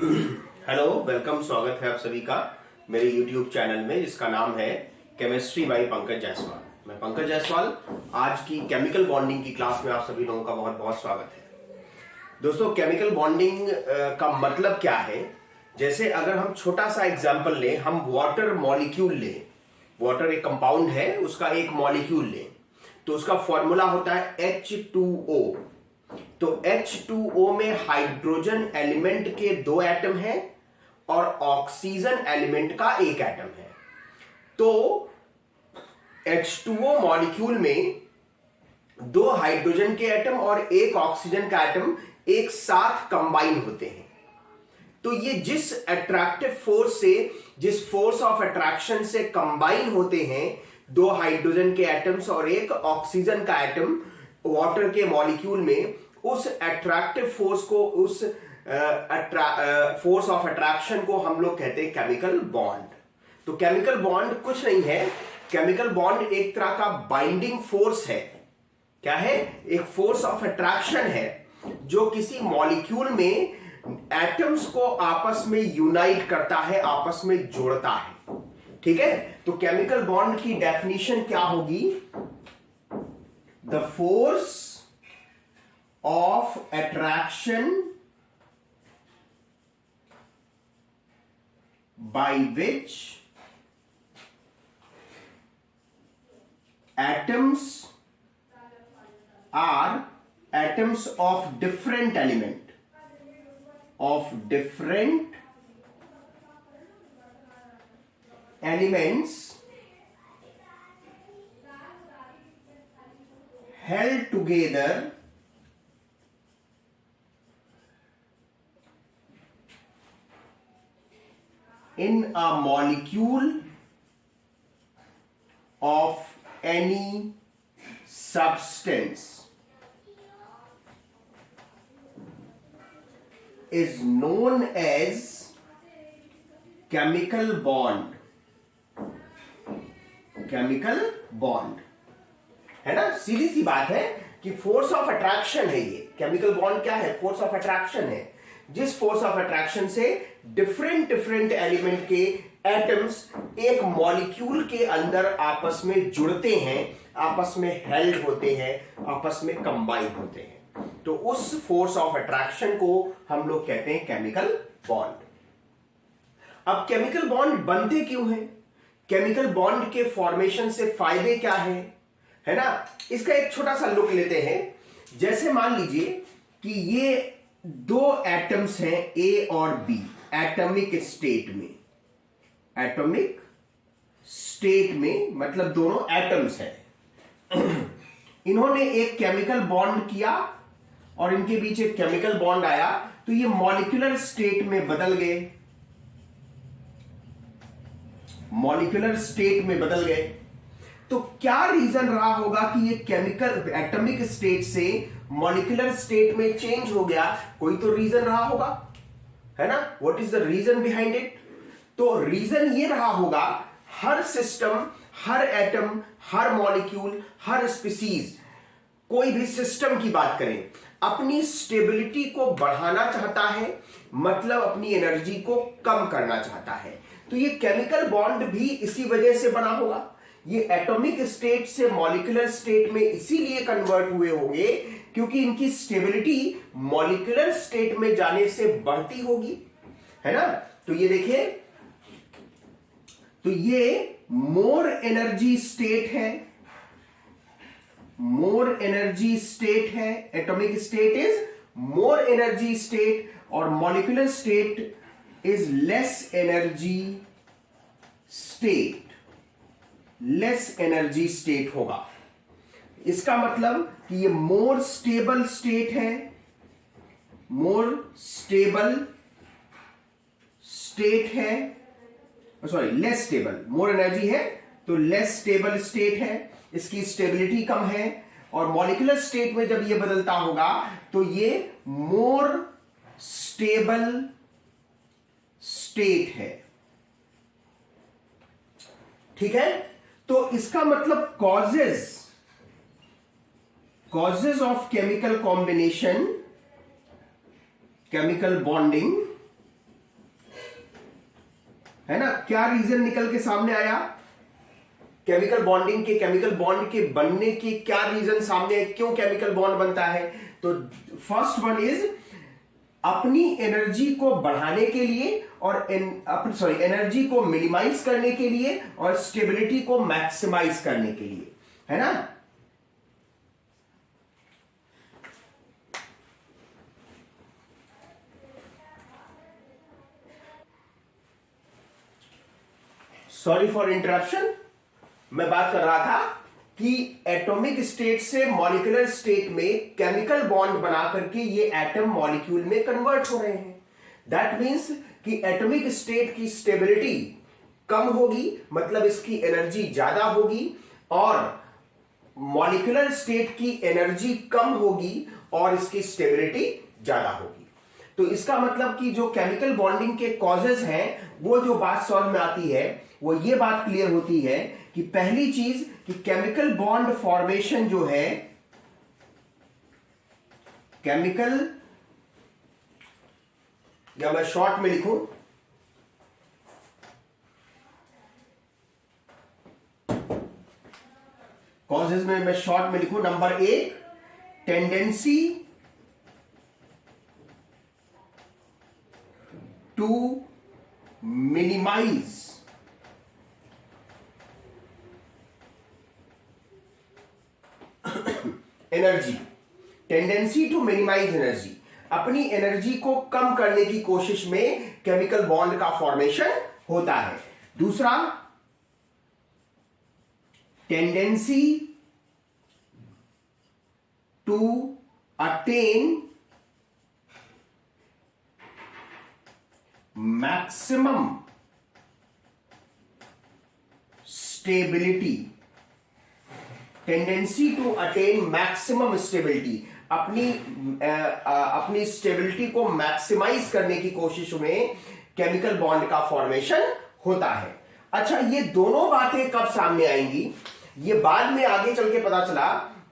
Hello, welcome, स्वागत है आप सभी का मेरे YouTube चैनल में जिसका नाम है केमिस्ट्री बाय पंकज जायसवाल। मैं पंकज जायसवाल। आज की केमिकल बॉन्डिंग की क्लास में आप सभी लोगों का बहुत बहुत स्वागत है। दोस्तों, केमिकल बॉन्डिंग का मतलब क्या है? जैसे अगर हम छोटा सा एग्जाम्पल लें, हम वाटर मॉलिक्यूल लें, वाटर एक कंपाउंड है, उसका एक मॉलिक्यूल लें, तो उसका फॉर्मूला होता है H2O। तो H2O में हाइड्रोजन एलिमेंट के 2 एटम हैं और ऑक्सीजन एलिमेंट का 1 एटम है। तो H2O मॉलिक्यूल में 2 हाइड्रोजन के एटम और 1 ऑक्सीजन का एटम एक साथ कंबाइन होते हैं। तो ये जिस अट्रैक्टिव फोर्स से, जिस फोर्स ऑफ अट्रैक्शन से कंबाइन होते हैं 2 हाइड्रोजन के एटम्स और 1 ऑक्सीजन का एटम वाटर के मॉलिक्यूल में, उस अट्रैक्टिव फोर्स को, उस फोर्स ऑफ अट्रैक्शन को हम लोग कहते हैं केमिकल बॉन्ड। तो केमिकल बॉन्ड कुछ नहीं है, केमिकल बॉन्ड एक तरह का बाइंडिंग फोर्स है। क्या है? एक फोर्स ऑफ अट्रैक्शन है जो किसी मॉलिक्यूल में एटम्स को आपस में यूनाइट करता है, आपस में जोड़ता है। ठीक है? तो केमिकल बॉन्ड की डेफिनेशन क्या होगी? The force of attraction by which atoms are atoms of different element, of different elements held together in a molecule of any substance is known as chemical bond. Chemical bond है ना? सीधी सी बात है कि force of attraction है ये। Chemical bond क्या है? Force of attraction है। जिस फोर्स ऑफ अट्रैक्शन से डिफरेंट एलिमेंट के एटम्स एक मॉलिक्यूल के अंदर आपस में जुड़ते हैं, आपस में हेल्ड होते हैं, आपस में कंबाइन होते हैं, तो उस फोर्स ऑफ अट्रैक्शन को हम लोग कहते हैं केमिकल बॉन्ड। अब केमिकल बॉन्ड बनते क्यों हैं? केमिकल बॉन्ड के फॉर्मेशन से फायदे क्या है ना? इसका एक छोटा सा लुक लेते हैं। जैसे मान लीजिए कि ये 2 एटम्स हैं ए और बी, एटॉमिक स्टेट में। एटॉमिक स्टेट में मतलब दोनों एटम्स हैं। इन्होंने एक केमिकल बॉन्ड किया और इनके बीच एक केमिकल बॉन्ड आया, तो ये मॉलिक्यूलर स्टेट में बदल गए, मॉलिक्यूलर स्टेट में बदल गए। तो क्या रीजन रहा होगा कि ये केमिकल एटॉमिक स्टेट से मॉलिक्यूलर स्टेट में चेंज हो गया? कोई तो रीजन रहा होगा, है ना? What is the reason behind it? तो रीजन ये रहा होगा, हर सिस्टम, हर एटम, हर मॉलिक्यूल, हर स्पीसीज, कोई भी सिस्टम की बात करें, अपनी स्टेबिलिटी को बढ़ाना चाहता है, मतलब अपनी एनर्जी को कम करना चाहता है। तो ये केमिकल बॉन्ड भी इसी वजह से बना होगा। ये एटॉमिक स्टेट से मॉलिक्यूलर स्टेट में इसीलिए कन्वर्ट हुए होंगे क्योंकि इनकी स्टेबिलिटी मॉलिक्यूलर स्टेट में जाने से बढ़ती होगी, है ना? तो ये देखिए, तो ये मोर एनर्जी स्टेट है, मोर एनर्जी स्टेट है। Atomic state is more energy state और molecular state is less energy state, less energy state होगा। इसका मतलब कि ये मोर स्टेबल स्टेट है, मोर स्टेबल स्टेट है, sorry less stable, more energy है तो लेस स्टेबल स्टेट है, इसकी स्टेबिलिटी कम है। और मॉलिक्यूलर स्टेट में जब ये बदलता होगा तो ये मोर स्टेबल स्टेट है। ठीक है? तो इसका मतलब causes of chemical combination, chemical bonding है ना। क्या रीजन निकल के सामने आया केमिकल बॉन्डिंग के, केमिकल बॉन्ड के बनने के क्या रीजन सामने आए, क्यों केमिकल बॉन्ड बनता है? तो फर्स्ट वन इज अपनी एनर्जी को बढ़ाने के लिए और एनर्जी को मिनिमाइज करने के लिए और स्टेबिलिटी को मैक्सिमाइज करने के लिए, है ना। सॉरी फॉर इंटरप्शन, मैं बात कर रहा था कि एटॉमिक स्टेट से मॉलिक्यूलर स्टेट में केमिकल बॉन्ड बना करके ये एटम मॉलिक्यूल में कन्वर्ट हो रहे हैं। दैट मींस कि एटॉमिक स्टेट की स्टेबिलिटी कम होगी, मतलब इसकी एनर्जी ज्यादा होगी, और मॉलिक्यूलर स्टेट की एनर्जी कम होगी और इसकी स्टेबिलिटी ज्यादा होगी। तो इसका मतलब कि जो केमिकल बॉन्डिंग के कॉजेज हैं, वो जो बात समझ में आती है वो ये बात क्लियर होती है कि पहली चीज कि केमिकल बॉन्ड फॉर्मेशन जो है, केमिकल, या मैं शॉर्ट में लिखूं, कॉजेज में मैं शॉर्ट में लिखूं, number 1 tendency to minimize energy, tendency to minimize energy, अपनी एनर्जी को कम करने की कोशिश में केमिकल बॉन्ड का फॉर्मेशन होता है। दूसरा, tendency to attain maximum stability, tendency to attain maximum stability, अपनी स्टेबिलिटी को मैक्सिमाइज करने की कोशिश में केमिकल बॉन्ड का फॉर्मेशन होता है। अच्छा, ये दोनों बातें कब सामने आएंगी? ये बाद में आगे चल के पता चला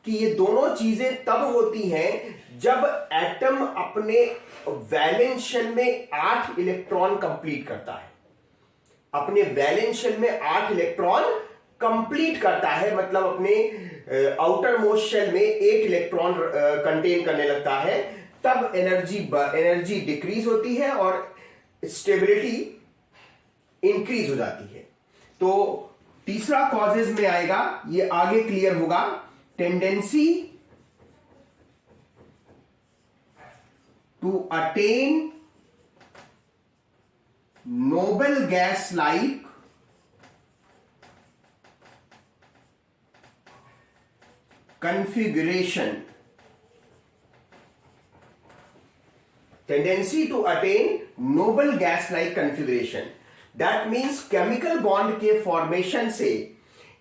कि ये दोनों चीजें तब होती हैं जब एटम अपने वैलेंस शेल में 8 इलेक्ट्रॉन कंप्लीट करता है। अपने वैलेंस शेल में 8 इलेक्ट्रॉन कंप्लीट करता है, मतलब अपने आउटर मोस्ट शेल में 8 इलेक्ट्रॉन कंटेन करने लगता है, तब एनर्जी डिक्रीज होती है और स्टेबिलिटी इंक्रीज हो जाती है। तो तीसरा कॉजेज में आएगा, ये आगे क्लियर होगा, tendency to attain noble gas like configuration, tendency to attain noble gas like configuration, that means chemical bond के formation से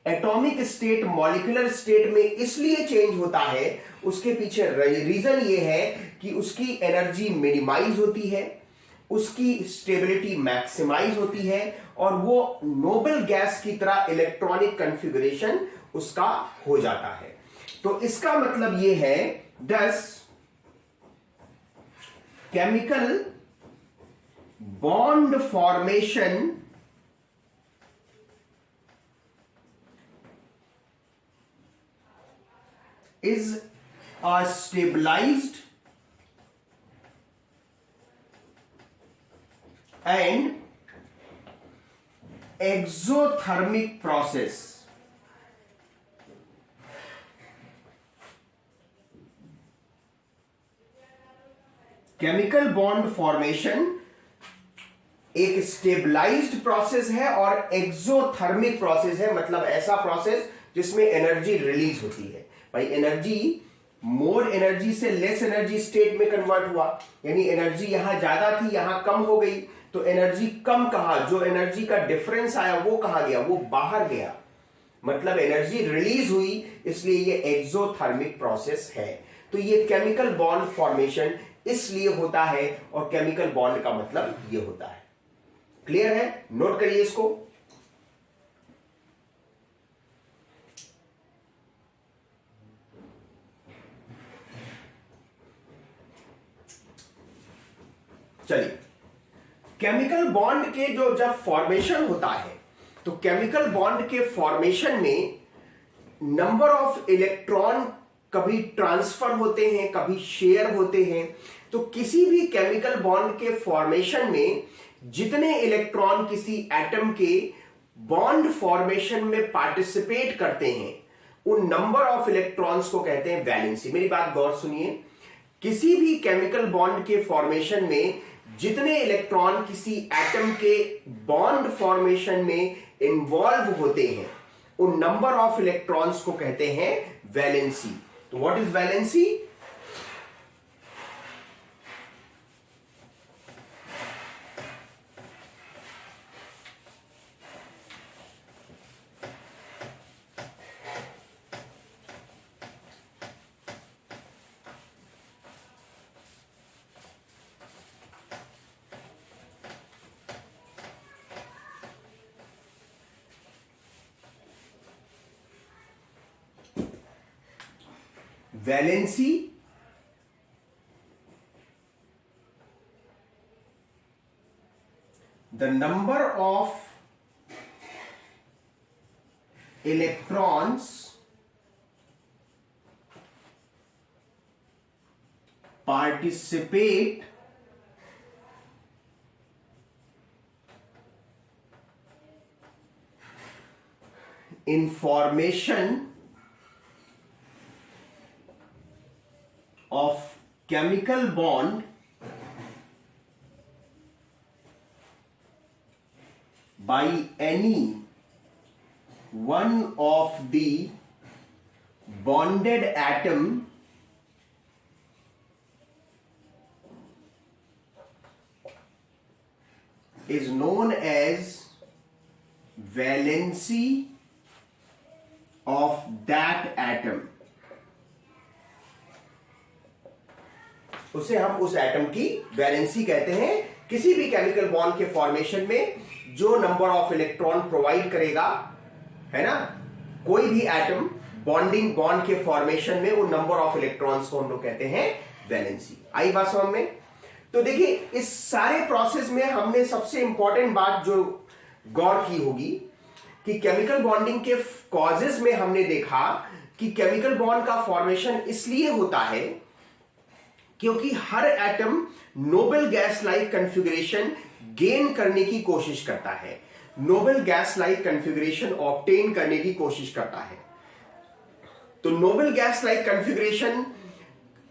एटॉमिक स्टेट मॉलिक्यूलर स्टेट में इसलिए चेंज होता है, उसके पीछे रीजन ये है कि उसकी एनर्जी मिनिमाइज होती है, उसकी स्टेबिलिटी मैक्सिमाइज होती है, और वो नोबल गैस की तरह इलेक्ट्रॉनिक कॉन्फ़िगरेशन उसका हो जाता है। तो इसका मतलब ये है, दस chemical bond formation is a stabilized and exothermic process. Chemical bond formation एक स्टेबलाइज्ड प्रोसेस है और एक्सोथर्मिक प्रोसेस है, मतलब ऐसा प्रोसेस जिसमें एनर्जी रिलीज होती है। भाई एनर्जी, मोर एनर्जी से लेस एनर्जी स्टेट में कन्वर्ट हुआ, यानी एनर्जी यहां ज्यादा थी, यहां कम हो गई, तो एनर्जी कम कहा, जो एनर्जी का डिफरेंस आया वो कहा गया, वो बाहर गया, मतलब एनर्जी रिलीज हुई, इसलिए ये एक्सोथर्मिक प्रोसेस है। तो ये केमिकल बॉन्ड फॉर्मेशन इसलिए होता है, और केमिकल बॉन्ड का मतलब ये होता है। क्लियर है? नोट करिए इसको। चलिए, केमिकल बॉन्ड के जो जब फॉर्मेशन होता है तो केमिकल बॉन्ड के फॉर्मेशन में नंबर ऑफ इलेक्ट्रॉन कभी ट्रांसफर होते हैं, कभी शेयर होते हैं। तो किसी भी केमिकल बॉन्ड के फॉर्मेशन में जितने इलेक्ट्रॉन किसी एटम के बॉन्ड फॉर्मेशन में पार्टिसिपेट करते हैं उन नंबर ऑफ इलेक्ट्रॉन्स को कहते हैं वैलेंसी। मेरी बात गौर सुनिए, किसी भी केमिकल बॉन्ड के फॉर्मेशन में जितने इलेक्ट्रॉन किसी एटम के बॉन्ड फॉर्मेशन में इन्वॉल्व होते हैं उन नंबर ऑफ इलेक्ट्रॉन्स को कहते हैं वैलेंसी। तो what is valency? Valency the number of electrons participate in formation of chemical bond by any one of the bonded atom is known as valency of that atom। उसे हम उस atom की valency कहते हैं। किसी भी chemical bond के formation में जो नंबर ऑफ इलेक्ट्रॉन प्रोवाइड करेगा, है ना, कोई भी एटम बॉन्डिंग बॉन्ड के फॉर्मेशन में वो नंबर ऑफ इलेक्ट्रॉन्स को हम लोग कहते हैं वैलेंसी। आई बात समझ में? तो देखिए, इस सारे प्रोसेस में हमने सबसे इंपॉर्टेंट बात जो गौर की होगी कि केमिकल बॉन्डिंग के कॉजेस में हमने देखा कि केमिकल बॉन्ड का फॉर्मेशन इसलिए होता है क्योंकि हर atom noble gas like configuration gain करने की कोशिश करता है, noble gas like configuration obtain करने की कोशिश करता है। तो noble gas like configuration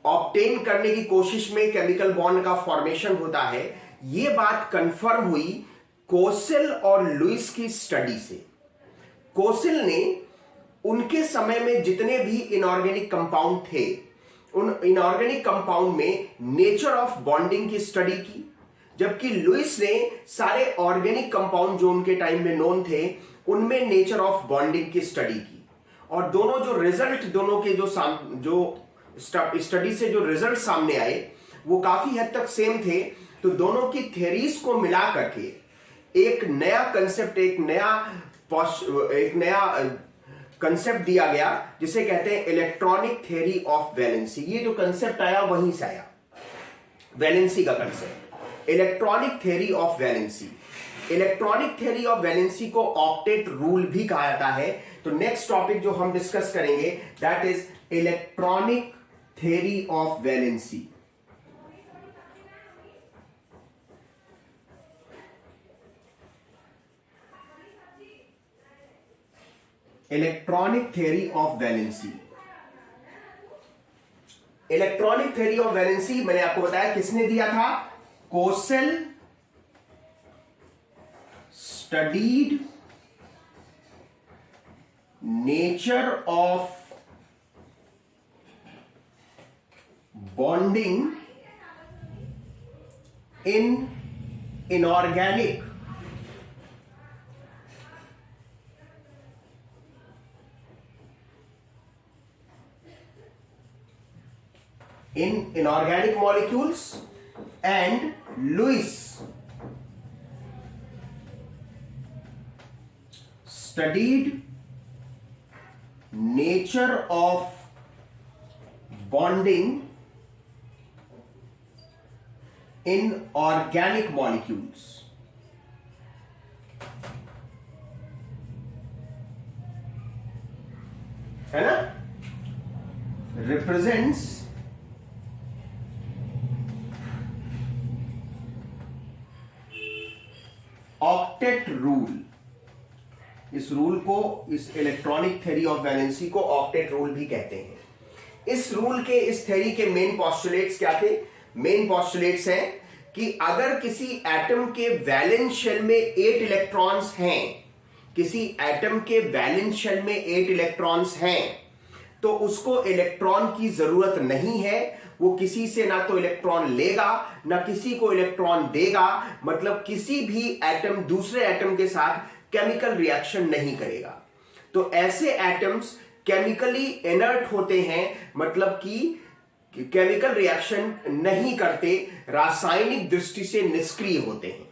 obtain करने की कोशिश में केमिकल बॉन्ड का फॉर्मेशन होता है। यह बात कंफर्म हुई कोसेल और लुइस की स्टडी से। कोसेल ने उनके समय में जितने भी इनऑर्गेनिक कंपाउंड थे उन इनऑर्गेनिक कंपाउंड में नेचर ऑफ बॉन्डिंग की स्टडी की, जबकि लुइस ने सारे ऑर्गेनिक कंपाउंड जो उनके टाइम में नोन थे उनमें नेचर ऑफ बॉन्डिंग की स्टडी की। और दोनों जो रिजल्ट, दोनों के जो स्टडी से जो रिजल्ट सामने आए वो काफी हद तक सेम थे। तो दोनों की थ्योरीज को मिला करके एक नया कंसेप्ट, एक नया कंसेप्ट दिया गया जिसे कहते हैं इलेक्ट्रॉनिक थ्योरी ऑफ वैलेंसी। ये जो कंसेप्ट आया वहीं से आया, वैलेंसी का concept, electronic theory of valency. Electronic theory of valency को ऑक्टेट रूल भी कहा जाता है। तो नेक्स्ट टॉपिक जो हम डिस्कस करेंगे that is electronic theory of valency. Electronic theory of valency. Electronic theory of valency मैंने आपको बताया किसने दिया था? Kossel studied nature of bonding in inorganic molecules, and Lewis studied nature of bonding in organic molecules. है ना, represents octet rule. इस rule को, इस इलेक्ट्रॉनिक थ्योरी ऑफ वैलेंसी को ऑक्टेट रूल भी कहते हैं. इस रूल के, इस थ्योरी के मेन पोस्टुलेट्स क्या थे? मेन पोस्टुलेट्स हैं कि अगर किसी एटम के वैलेंस शेल में 8 इलेक्ट्रॉन्स हैं, किसी एटम के वैलेंस शेल में 8 इलेक्ट्रॉन्स हैं, तो उसको इलेक्ट्रॉन की जरूरत नहीं है. वो किसी से ना तो इलेक्ट्रॉन लेगा ना किसी को इलेक्ट्रॉन देगा. मतलब किसी भी एटम दूसरे एटम के साथ केमिकल रिएक्शन नहीं करेगा. तो ऐसे एटम्स केमिकली इनर्ट होते हैं, मतलब कि केमिकल रिएक्शन नहीं करते, रासायनिक दृष्टि से निष्क्रिय होते हैं.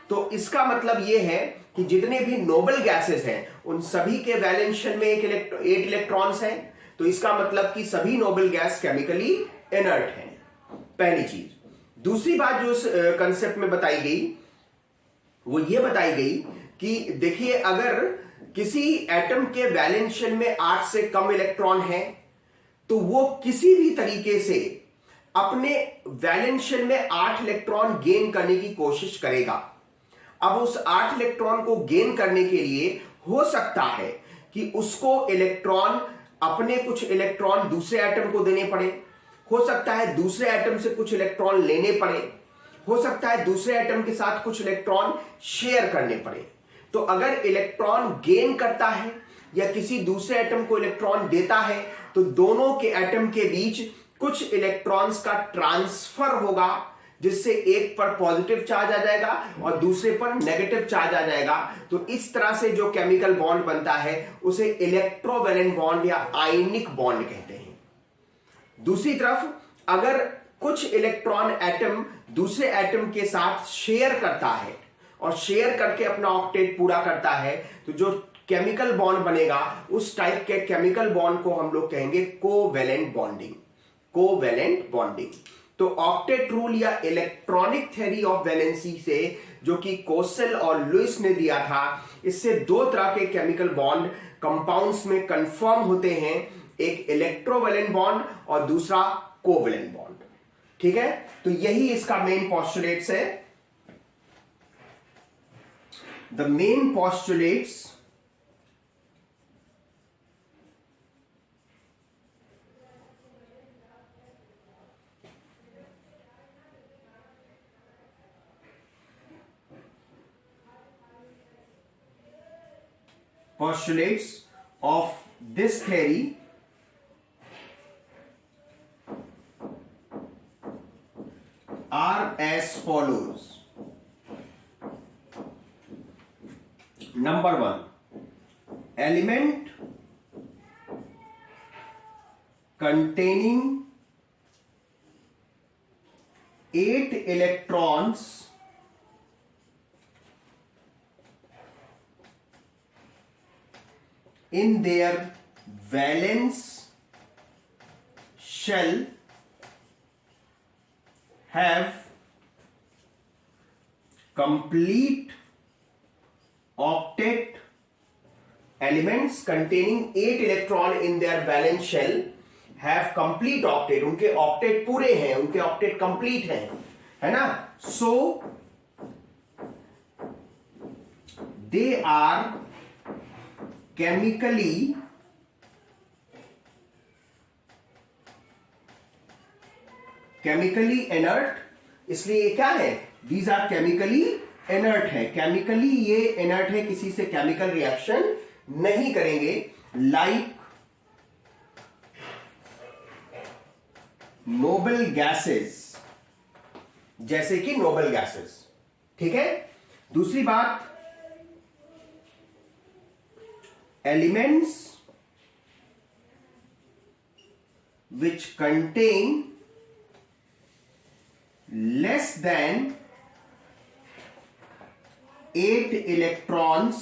तो इसका मतलब यह है कि जितने भी नोबल गैसेस हैं उन सभी के वैलेंस शेल में 8 इलेक्ट्रॉन्स हैं. तो इसका मतलब कि सभी नोबल गैस केमिकली इनर्ट हैं. पहली चीज. दूसरी बात जो इस कंसेप्ट में बताई गई वो ये बताई गई कि देखिए, अगर किसी एटम के वैलेंस शेल में 8 से कम इलेक्ट्रॉन है तो वो किसी भी तरीके से अपने वैलेंस शेल में 8 इलेक्ट्रॉन गेन करने की कोशिश करेगा. अब उस 8 इलेक्ट्रॉन को गेन करने के लिए हो सकता है कि उसको इलेक्ट्रॉन, अपने कुछ इलेक्ट्रॉन दूसरे एटम को देने पड़े, हो सकता है दूसरे एटम से कुछ इलेक्ट्रॉन लेने पड़े, हो सकता है दूसरे एटम के साथ कुछ इलेक्ट्रॉन शेयर करने पड़े. तो अगर इलेक्ट्रॉन गेन करता है या किसी दूसरे एटम को इलेक्ट्रॉन देता है तो दोनों के एटम के बीच कुछ इलेक्ट्रॉन्स का ट्रांसफर होगा, जिससे एक पर पॉजिटिव चार्ज आ जाएगा और दूसरे पर नेगेटिव चार्ज आ जाएगा. तो इस तरह से जो केमिकल बॉन्ड बनता है उसे इलेक्ट्रोवैलेंट बॉन्ड या आयनिक बॉन्ड कहते हैं. दूसरी तरफ अगर कुछ इलेक्ट्रॉन एटम दूसरे एटम के साथ शेयर करता है और शेयर करके अपना ऑक्टेट पूरा करता है, तो जो केमिकल बॉन्ड बनेगा उस टाइप के केमिकल बॉन्ड को हम लोग कहेंगे कोवैलेंट बॉन्डिंग. Covalent bonding. तो ऑक्टेट रूल या इलेक्ट्रॉनिक थ्योरी ऑफ वैलेंसी से, जो कि कोसेल और लुईस ने दिया था, इससे दो तरह के केमिकल बॉन्ड कंपाउंड्स में कंफर्म होते हैं. एक इलेक्ट्रोवैलेंट बॉन्ड और दूसरा कोवैलेंट बॉन्ड. ठीक है, तो यही इसका मेन पोस्टुलेट्स है. The main postulates of this theory are as follows. Number 1, element containing 8 electrons in their valence shell have complete octet. Elements containing 8 electron in their valence shell have complete octet. उनके octet पूरे हैं, उनके octet complete हैं, है ना. So they are chemically inert. इसलिए क्या है? These are chemically inert है. chemically ये inert है, किसी से chemical reaction नहीं करेंगे. Like noble gases, जैसे कि noble gases. ठीक है. दूसरी बात, elements which contain less than 8 electrons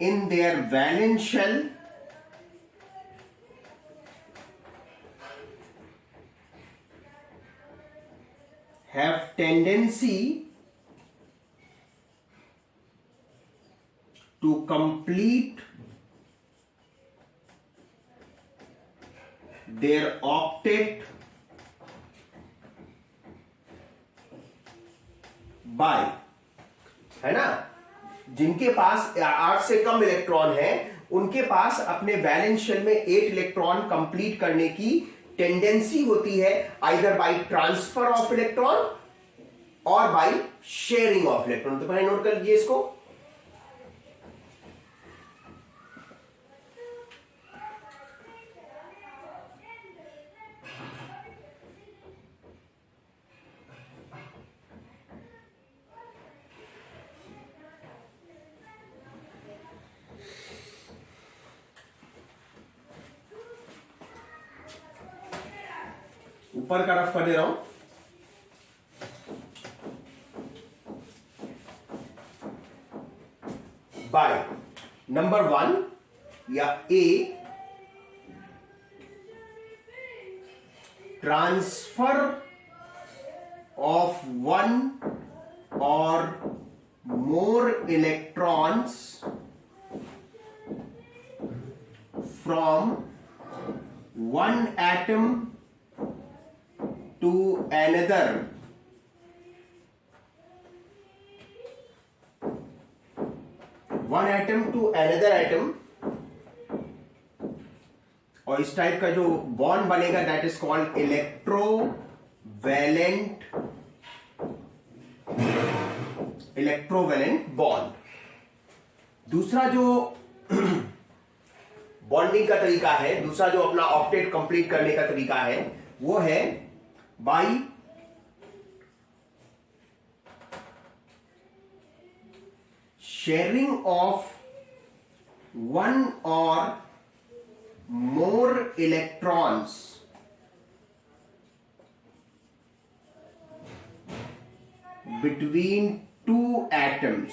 in their valence shell have tendency to complete their octet by, है ना, जिनके पास 8 से कम इलेक्ट्रॉन है उनके पास अपने वैलेंस शेल में 8 इलेक्ट्रॉन कंप्लीट करने की टेंडेंसी होती है, either by transfer of electron और बाय शेयरिंग ऑफ इलेक्ट्रॉन। तो पहले नोट कर लीजिए इसको। ऊपर का रफ कर दे रहा हूं। बाय नंबर 1 या ए, ट्रांसफर ऑफ 1 और more electrons from 1 atom to another, one atom to another atom, और इस टाइप का जो बॉन्ड बनेगा that is called electrovalent bond. दूसरा जो बॉन्डिंग का तरीका है, दूसरा जो अपना ऑक्टेट कंप्लीट करने का तरीका है वो है by sharing of 1 or more electrons between 2 atoms,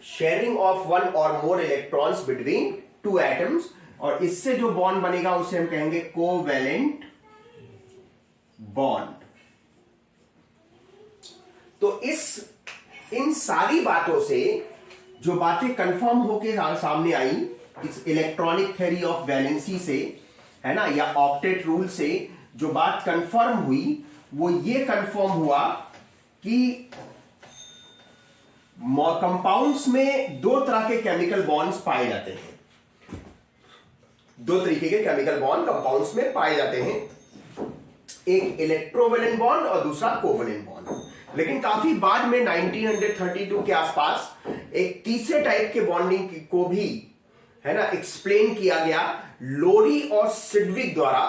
sharing of 1 or more electrons between 2 atoms, और इससे जो बॉन्ड बनेगा उसे हम कहेंगे कोवैलेंट बॉन्ड। तो इन सारी बातों से जो बातें कंफर्म होके सामने आई इस इलेक्ट्रॉनिक थ्योरी ऑफ वैलेंसी से, है ना, या ऑक्टेट रूल से जो बात कंफर्म हुई वो ये कंफर्म हुआ कि कंपाउंड्स में 2 तरह के केमिकल बॉन्ड्स पाए जाते हैं। 2 तरीके के केमिकल बॉन्ड कंपाउंड्स में पाए जाते हैं, एक इलेक्ट्रोवैलेंट बॉन्ड और दूसरा कोवैलेंट बॉन्ड। लेकिन काफी बाद में 1932 के आसपास एक तीसरे टाइप के बॉन्डिंग को भी, है ना, एक्सप्लेन किया गया लोरी और सिडविक द्वारा,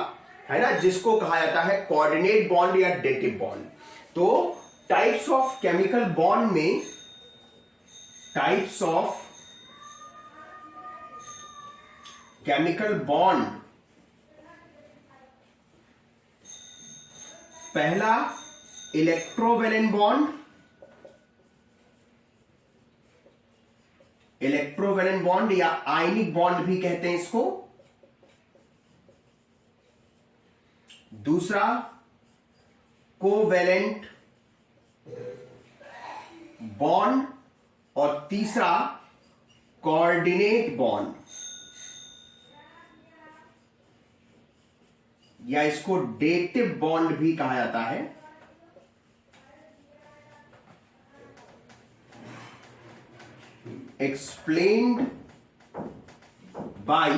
है ना, जिसको कहा जाता है कोऑर्डिनेट बॉन्ड या डेटिव बॉन्ड। तो टाइप्स ऑफ केमिकल बॉन्ड में, टाइप्स ऑफ केमिकल बॉन्ड, पहला इलेक्ट्रोवैलेंट बॉन्ड, इलेक्ट्रोवैलेंट बॉन्ड या आयनिक बॉन्ड भी कहते हैं इसको। दूसरा कोवैलेंट बॉन्ड और तीसरा कोऑर्डिनेट बॉन्ड, या इसको डेटिव बॉन्ड भी कहा जाता है। Explained by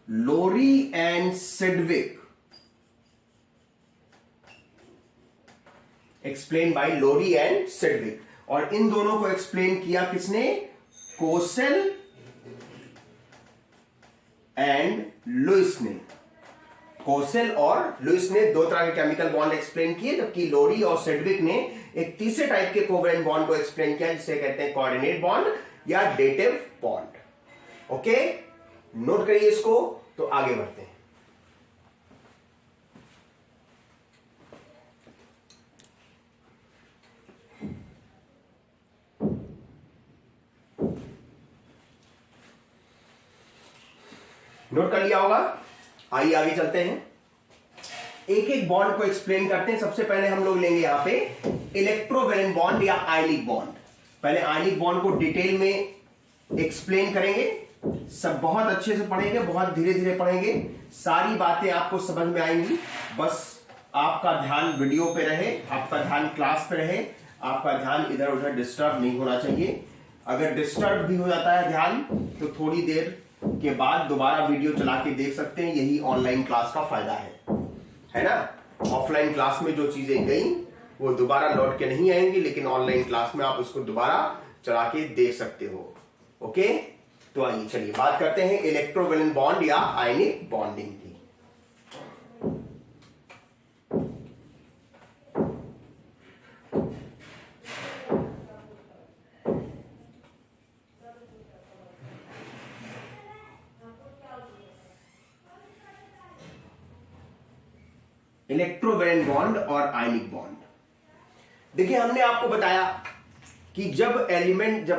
Lowry and Sidgwick, explain by Lowry and Sidgwick, और इन दोनों को एक्सप्लेन किया किसने? कोसेल एंड लुइस ने। कोसेल और लुइस ने 2 तरह के केमिकल बॉन्ड एक्सप्लेन किए, जबकि लोरी और सिडविक ने एक तीसरे टाइप के कोवैलेंट बॉन्ड को एक्सप्लेन किया जिसे कहते हैं कोऑर्डिनेट बॉन्ड या डेटिव बॉन्ड। ओके, नोट करिए इसको। तो आगे बढ़ते हैं। नोट कर लिया होगा, आइए आगे चलते हैं। एक एक बॉन्ड को एक्सप्लेन करते हैं। सबसे पहले हम लोग लेंगे यहां पे इलेक्ट्रोवैलेंट बॉन्ड या आयनिक बॉन्ड। पहले आयनिक बॉन्ड को डिटेल में एक्सप्लेन करेंगे, सब बहुत अच्छे से पढ़ेंगे, बहुत धीरे धीरे पढ़ेंगे, सारी बातें आपको समझ में आएंगी। बस आपका ध्यान वीडियो पे रहे, आपका ध्यान क्लास पे रहे, आपका ध्यान इधर उधर डिस्टर्ब नहीं होना चाहिए। अगर डिस्टर्ब भी हो जाता है ध्यान तो थोड़ी देर के बाद दोबारा वीडियो चला के देख सकते हैं। यही ऑनलाइन क्लास का फायदा है ना। ऑफलाइन क्लास में जो चीजें गई वो दोबारा लौट के नहीं आएंगी, लेकिन ऑनलाइन क्लास में आप उसको दोबारा चला के देख सकते हो। ओके, तो आइए चलिए बात करते हैं इलेक्ट्रोवैलेंट बॉन्ड या आयनिक बॉन्डिंग की। इलेक्ट्रोवैलेंट बॉन्ड और आयनिक बॉन्ड, देखिए हमने आपको बताया कि जब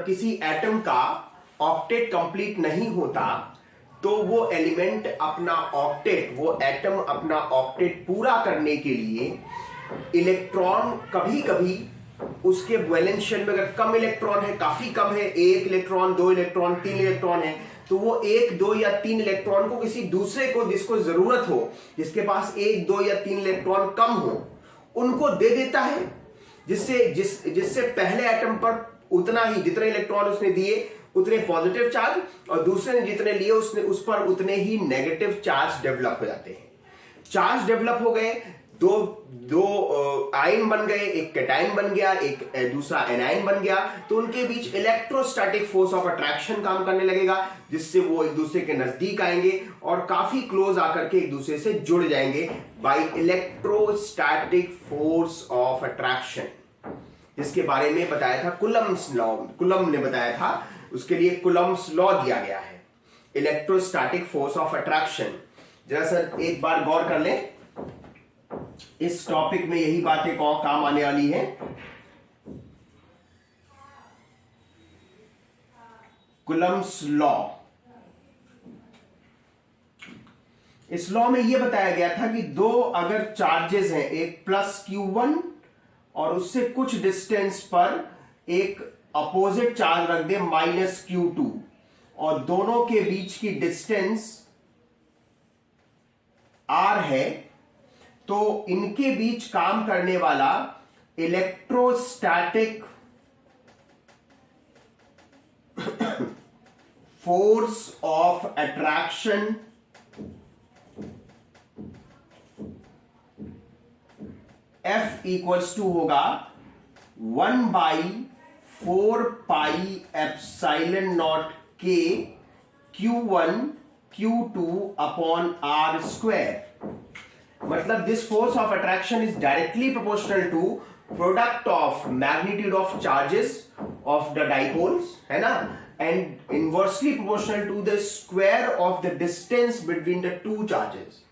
किसी एटम का ऑक्टेट कंप्लीट नहीं होता तो वो एलिमेंट अपना ऑक्टेट, वो एटम अपना ऑक्टेट पूरा करने के लिए इलेक्ट्रॉन कभी कभी उसके वैलेंस शेल में अगर कम इलेक्ट्रॉन है, काफी कम है, 1 इलेक्ट्रॉन, 2 इलेक्ट्रॉन, 3 इलेक्ट्रॉन है, तो वो 1, 2 या 3 इलेक्ट्रॉन को किसी दूसरे को जिसको जरूरत हो, जिसके पास 1, 2 या 3 इलेक्ट्रॉन कम हो, उनको दे देता है, जिससे पहले एटम पर उतना ही, जितने इलेक्ट्रॉन उसने दिए उतने पॉजिटिव चार्ज, और दूसरे ने जितने लिए उसने उस पर उतने ही नेगेटिव चार्ज डेवलप हो जाते हैं। चार्ज डेवलप हो गए, दो आयन बन गए, एक कैटायन बन गया, एक दूसरा एनायन बन गया, तो उनके बीच इलेक्ट्रोस्टैटिक फोर्स ऑफ अट्रैक्शन काम करने लगेगा, जिससे वो एक दूसरे के नजदीक आएंगे और काफी क्लोज आकर के एक दूसरे से जुड़ जाएंगे by electrostatic force of attraction, जिसके बारे में बताया था कुलम्स लॉ, कुलम ने बताया था, उसके लिए कुलम्स लॉ दिया गया है, इलेक्ट्रोस्टैटिक फोर्स ऑफ अट्रैक्शन। जरा सर एक बार गौर कर लें, इस टॉपिक में यही बातें काम आने वाली है। कुलम्स लॉ, इस लॉ में यह बताया गया था कि दो अगर चार्जेस हैं, एक प्लस Q1 और उससे कुछ डिस्टेंस पर एक अपोजिट चार्ज रख दे माइनस Q2, और दोनों के बीच की डिस्टेंस R है, तो इनके बीच काम करने वाला electrostatic force of attraction F equals to होगा 1/4πε0 K Q1 Q2 upon R square. मतलब this force of attraction is directly proportional to product of magnitude of charges of the dipoles, है ना, and inversely proportional to the square of the distance between the two charges.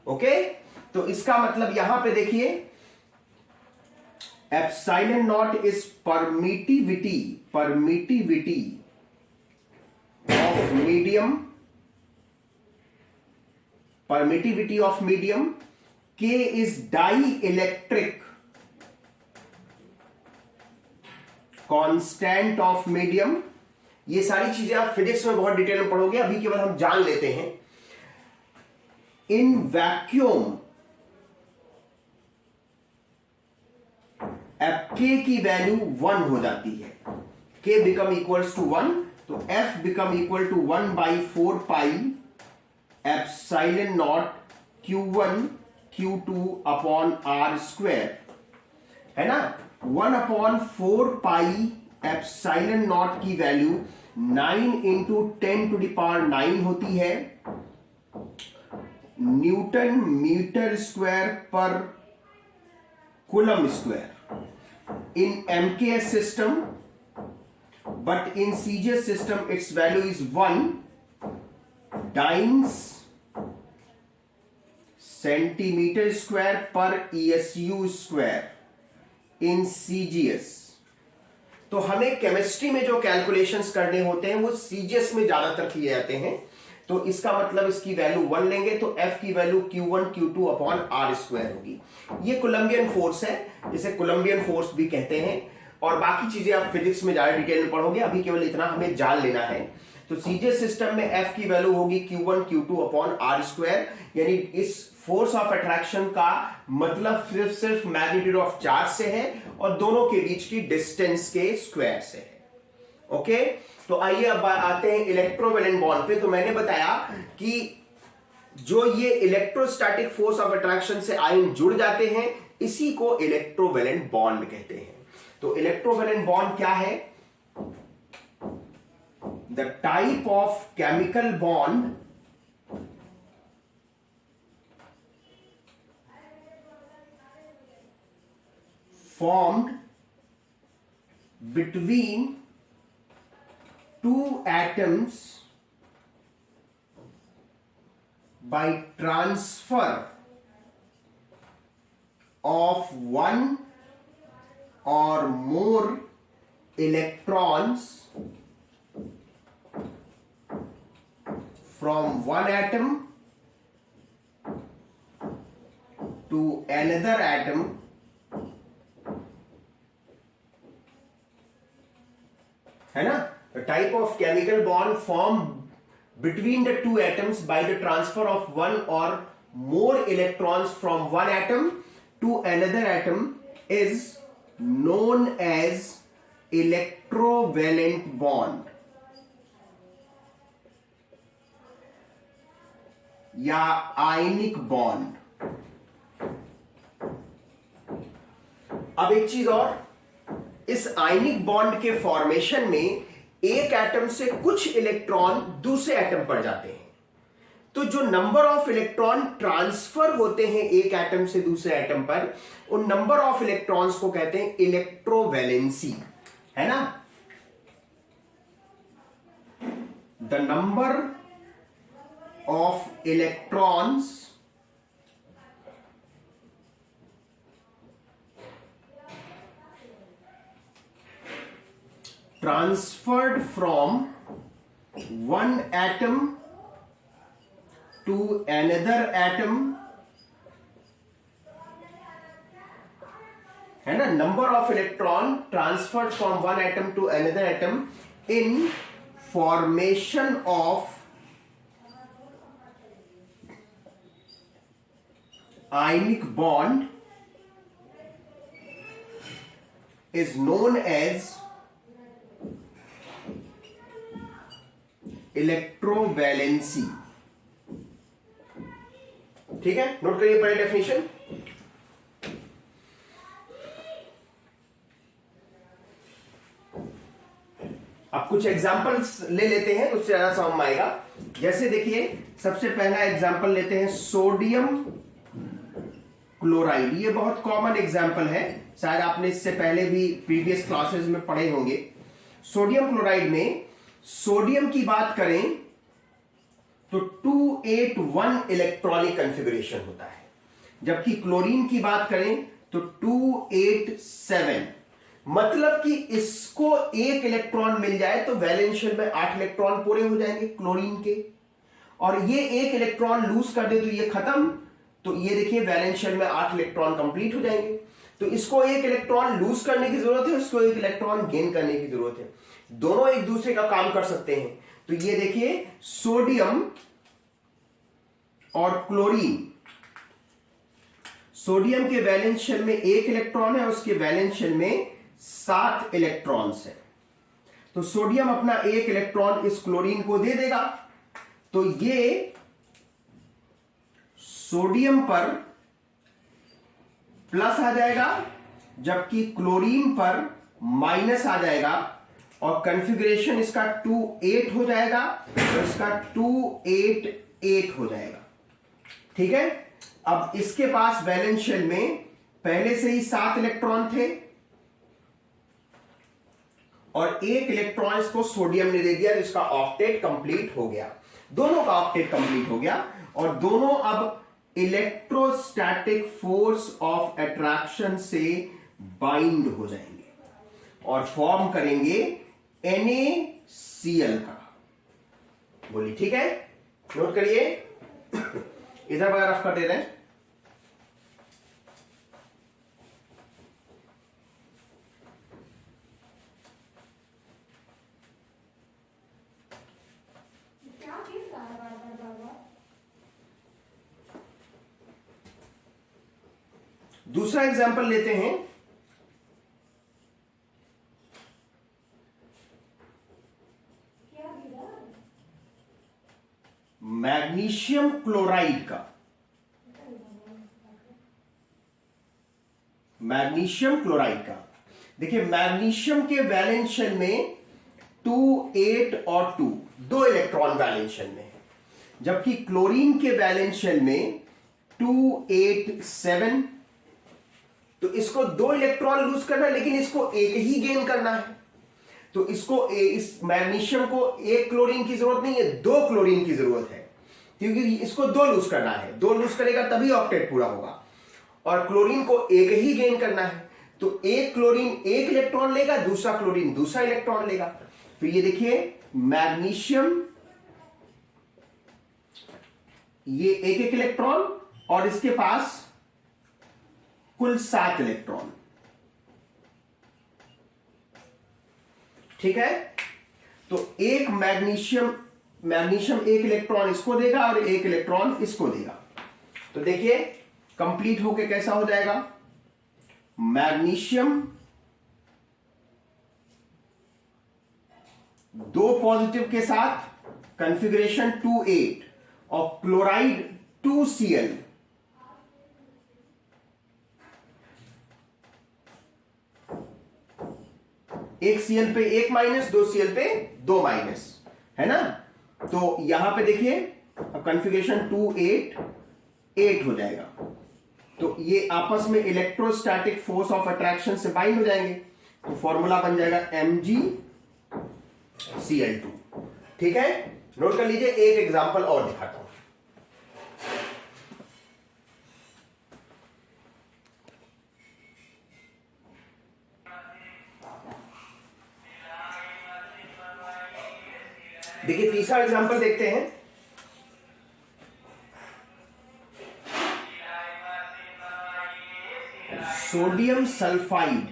Okay, तो इसका मतलब यहां पे देखिए epsilon naught is permittivity of medium, permittivity of medium, K is dielectric constant of medium। ये सारी चीजें आप फिजिक्स में बहुत डिटेल में पढ़ोगे, अभी केवल हम जान लेते हैं। इन वैक्यूम F K की वैल्यू 1 हो जाती है, K बिकम इक्वल्स टू 1, तो F become equal to 1/4π epsilon naught Q1 Q2 upon R square, है ना। 1/4π एप्सिलॉन नॉट की वैल्यू 9 × 10⁹ होती है, न्यूटन मीटर स्क्वायर पर coulomb square in MKS system, but in CGS system it's value is 1 times centimetre square पर ESU square इन CGS। तो हमें chemistry में जो कैलकुलेशंस करने होते हैं वो CGS में ज्यादातर किए जाते हैं, तो इसका मतलब इसकी वैल्यू 1 लेंगे तो F की value Q1 Q2 upon R square होगी। ये कोलंबियन फोर्स है, इसे कोलंबियन फोर्स भी कहते हैं। और बाकी चीजें आप फिजिक्स में ज्यादा डिटेल में पढ़ोगे, अभी केवल इतना हमें जान लेना है। तो सीजे सिस्टम में F की वैल्यू होगी Q1 Q2 upon R square, यानी इस फोर्स ऑफ अट्रैक्शन का मतलब सिर्फ मैग्नीट्यूड ऑफ चार्ज से है और दोनों के बीच की डिस्टेंस के स्क्वायर से है। ओके, तो आइए अब आते हैं इलेक्ट्रोवैलेंट बॉन्ड पे। तो मैंने बताया कि जो ये इलेक्ट्रोस्टैटिक फोर्स ऑफ अट्रैक्शन से आयन जुड़ जाते हैं, इसी को इलेक्ट्रोवैलेंट बॉन्ड कहते हैं। तो इलेक्ट्रोवैलेंट बॉन्ड क्या है? The type of chemical bond formed between two atoms by transfer of one or more electrons from one atom to another atom है ना। Type of chemical bond form between the two atoms by the transfer of one और more electrons from one atom to another atom is known as electrovalent bond या ionic bond. अब एक चीज और, इस आयनिक bond के फॉर्मेशन में एक एटम से कुछ इलेक्ट्रॉन दूसरे एटम पर जाते हैं। तो जो नंबर ऑफ इलेक्ट्रॉन ट्रांसफर होते हैं एक एटम से दूसरे एटम पर, उन नंबर ऑफ इलेक्ट्रॉन्स को कहते हैं इलेक्ट्रोवैलेंसी, है ना। The number of electrons transferred from one atom to another atom, है ना, number of electron transferred from one atom to another atom in formation of ionic bond is known as electrovalency. ठीक है, note करिए पहले definition. अब कुछ examples ले लेते हैं, उससे ज्यादा समझ में आएगा। जैसे देखिए, सबसे पहला एग्जांपल लेते हैं सोडियम क्लोराइड। ये बहुत कॉमन एग्जांपल है, शायद आपने इससे पहले भी प्रीवियस क्लासेस में पढ़े होंगे। सोडियम क्लोराइड में सोडियम की बात करें तो 281 इलेक्ट्रॉनिक कॉन्फ़िगरेशन होता है, जबकि क्लोरीन की बात करें तो 287। मतलब कि इसको एक इलेक्ट्रॉन मिल जाए तो वैलेंस शेल में 8 इलेक्ट्रॉन पूरे हो जाएंगे क्लोरीन के, और ये एक इलेक्ट्रॉन लूज कर दे तो ये खत्म। तो ये देखिए वैलेंस शेल में 8 इलेक्ट्रॉन कंप्लीट हो जाएंगे। तो इसको एक इलेक्ट्रॉन लूज करने की जरूरत है, इसको एक इलेक्ट्रॉन गेन करने की जरूरत है। दोनों एक दूसरे का काम कर सकते हैं। तो ये देखिए सोडियम और क्लोरीन, सोडियम के वैलेंस शेल में 1 इलेक्ट्रॉन है, उसके वैलेंस शेल में 7 इलेक्ट्रॉन्स है। तो सोडियम अपना 1 इलेक्ट्रॉन इस क्लोरीन को दे देगा, तो ये सोडियम पर प्लस आ जाएगा, जबकि क्लोरीन पर माइनस आ जाएगा, और कॉन्फ़िगरेशन इसका 2-8 हो जाएगा और इसका 2-8-8 हो जाएगा। ठीक है, अब इसके पास वैलेंस शेल में पहले से ही 7 इलेक्ट्रॉन थे और 1 इलेक्ट्रॉन इसको सोडियम ने दे दिया, जिसका ऑक्टेट कंप्लीट हो गया। दोनों का ऑक्टेट कंप्लीट हो गया और दोनों अब इलेक्ट्रोस्टैटिक फोर्स ऑफ अट्रैक्शन से बाइंड हो जाएंगे और फॉर्म करेंगे NaCl का। बोलिए ठीक है, नोट करिए, इधर वगैरह रफ कर दे रहे हैं। दूसरा एग्जांपल लेते हैं। मैग्नीशियम क्लोराइड का, मैग्नीशियम क्लोराइड का देखिए, मैग्नीशियम के वैलेंस शेल में 2, 8 और 2 दो इलेक्ट्रॉन वैलेंस शेल में है, जबकि क्लोरीन के वैलेंस शेल में 2, 8, 7। तो इसको 2 इलेक्ट्रॉन लूज करना है, लेकिन इसको एक ही गेन करना है। तो इसको इस मैग्नीशियम को एक क्लोरीन की जरूरत नहीं है, 2 क्लोरीन की जरूरत है, क्योंकि इसको 2 लूज करना है। 2 लूज करेगा तभी ऑक्टेट पूरा होगा, और क्लोरीन को एक ही गेन करना है। तो एक क्लोरीन एक इलेक्ट्रॉन लेगा, दूसरा क्लोरीन दूसरा इलेक्ट्रॉन लेगा। तो ये देखिए, मैग्नीशियम ये एक एक इलेक्ट्रॉन, और इसके पास कुल 7 इलेक्ट्रॉन। ठीक है, तो एक मैग्नीशियम एक इलेक्ट्रॉन इसको देगा और एक इलेक्ट्रॉन इसको देगा। तो देखिए कंप्लीट होके कैसा हो जाएगा, मैग्नीशियम 2 पॉजिटिव के साथ कॉन्फ़िगरेशन 2, 8 और क्लोराइड 2Cl। एक Cl पे 1 माइनस, 2 Cl पे 2 माइनस, है ना। तो यहां पे देखिए कॉन्फ़िगरेशन 2, 8, 8 हो जाएगा। तो ये आपस में इलेक्ट्रोस्टैटिक फोर्स ऑफ अट्रैक्शन से बाइंड हो जाएंगे। तो फॉर्मूला बन जाएगा MgCl2। ठीक है, नोट कर लीजिए। एक एग्जांपल और दिखाता हूं। देखिए तीसरा एग्जांपल देखते हैं। Sodium sulphide.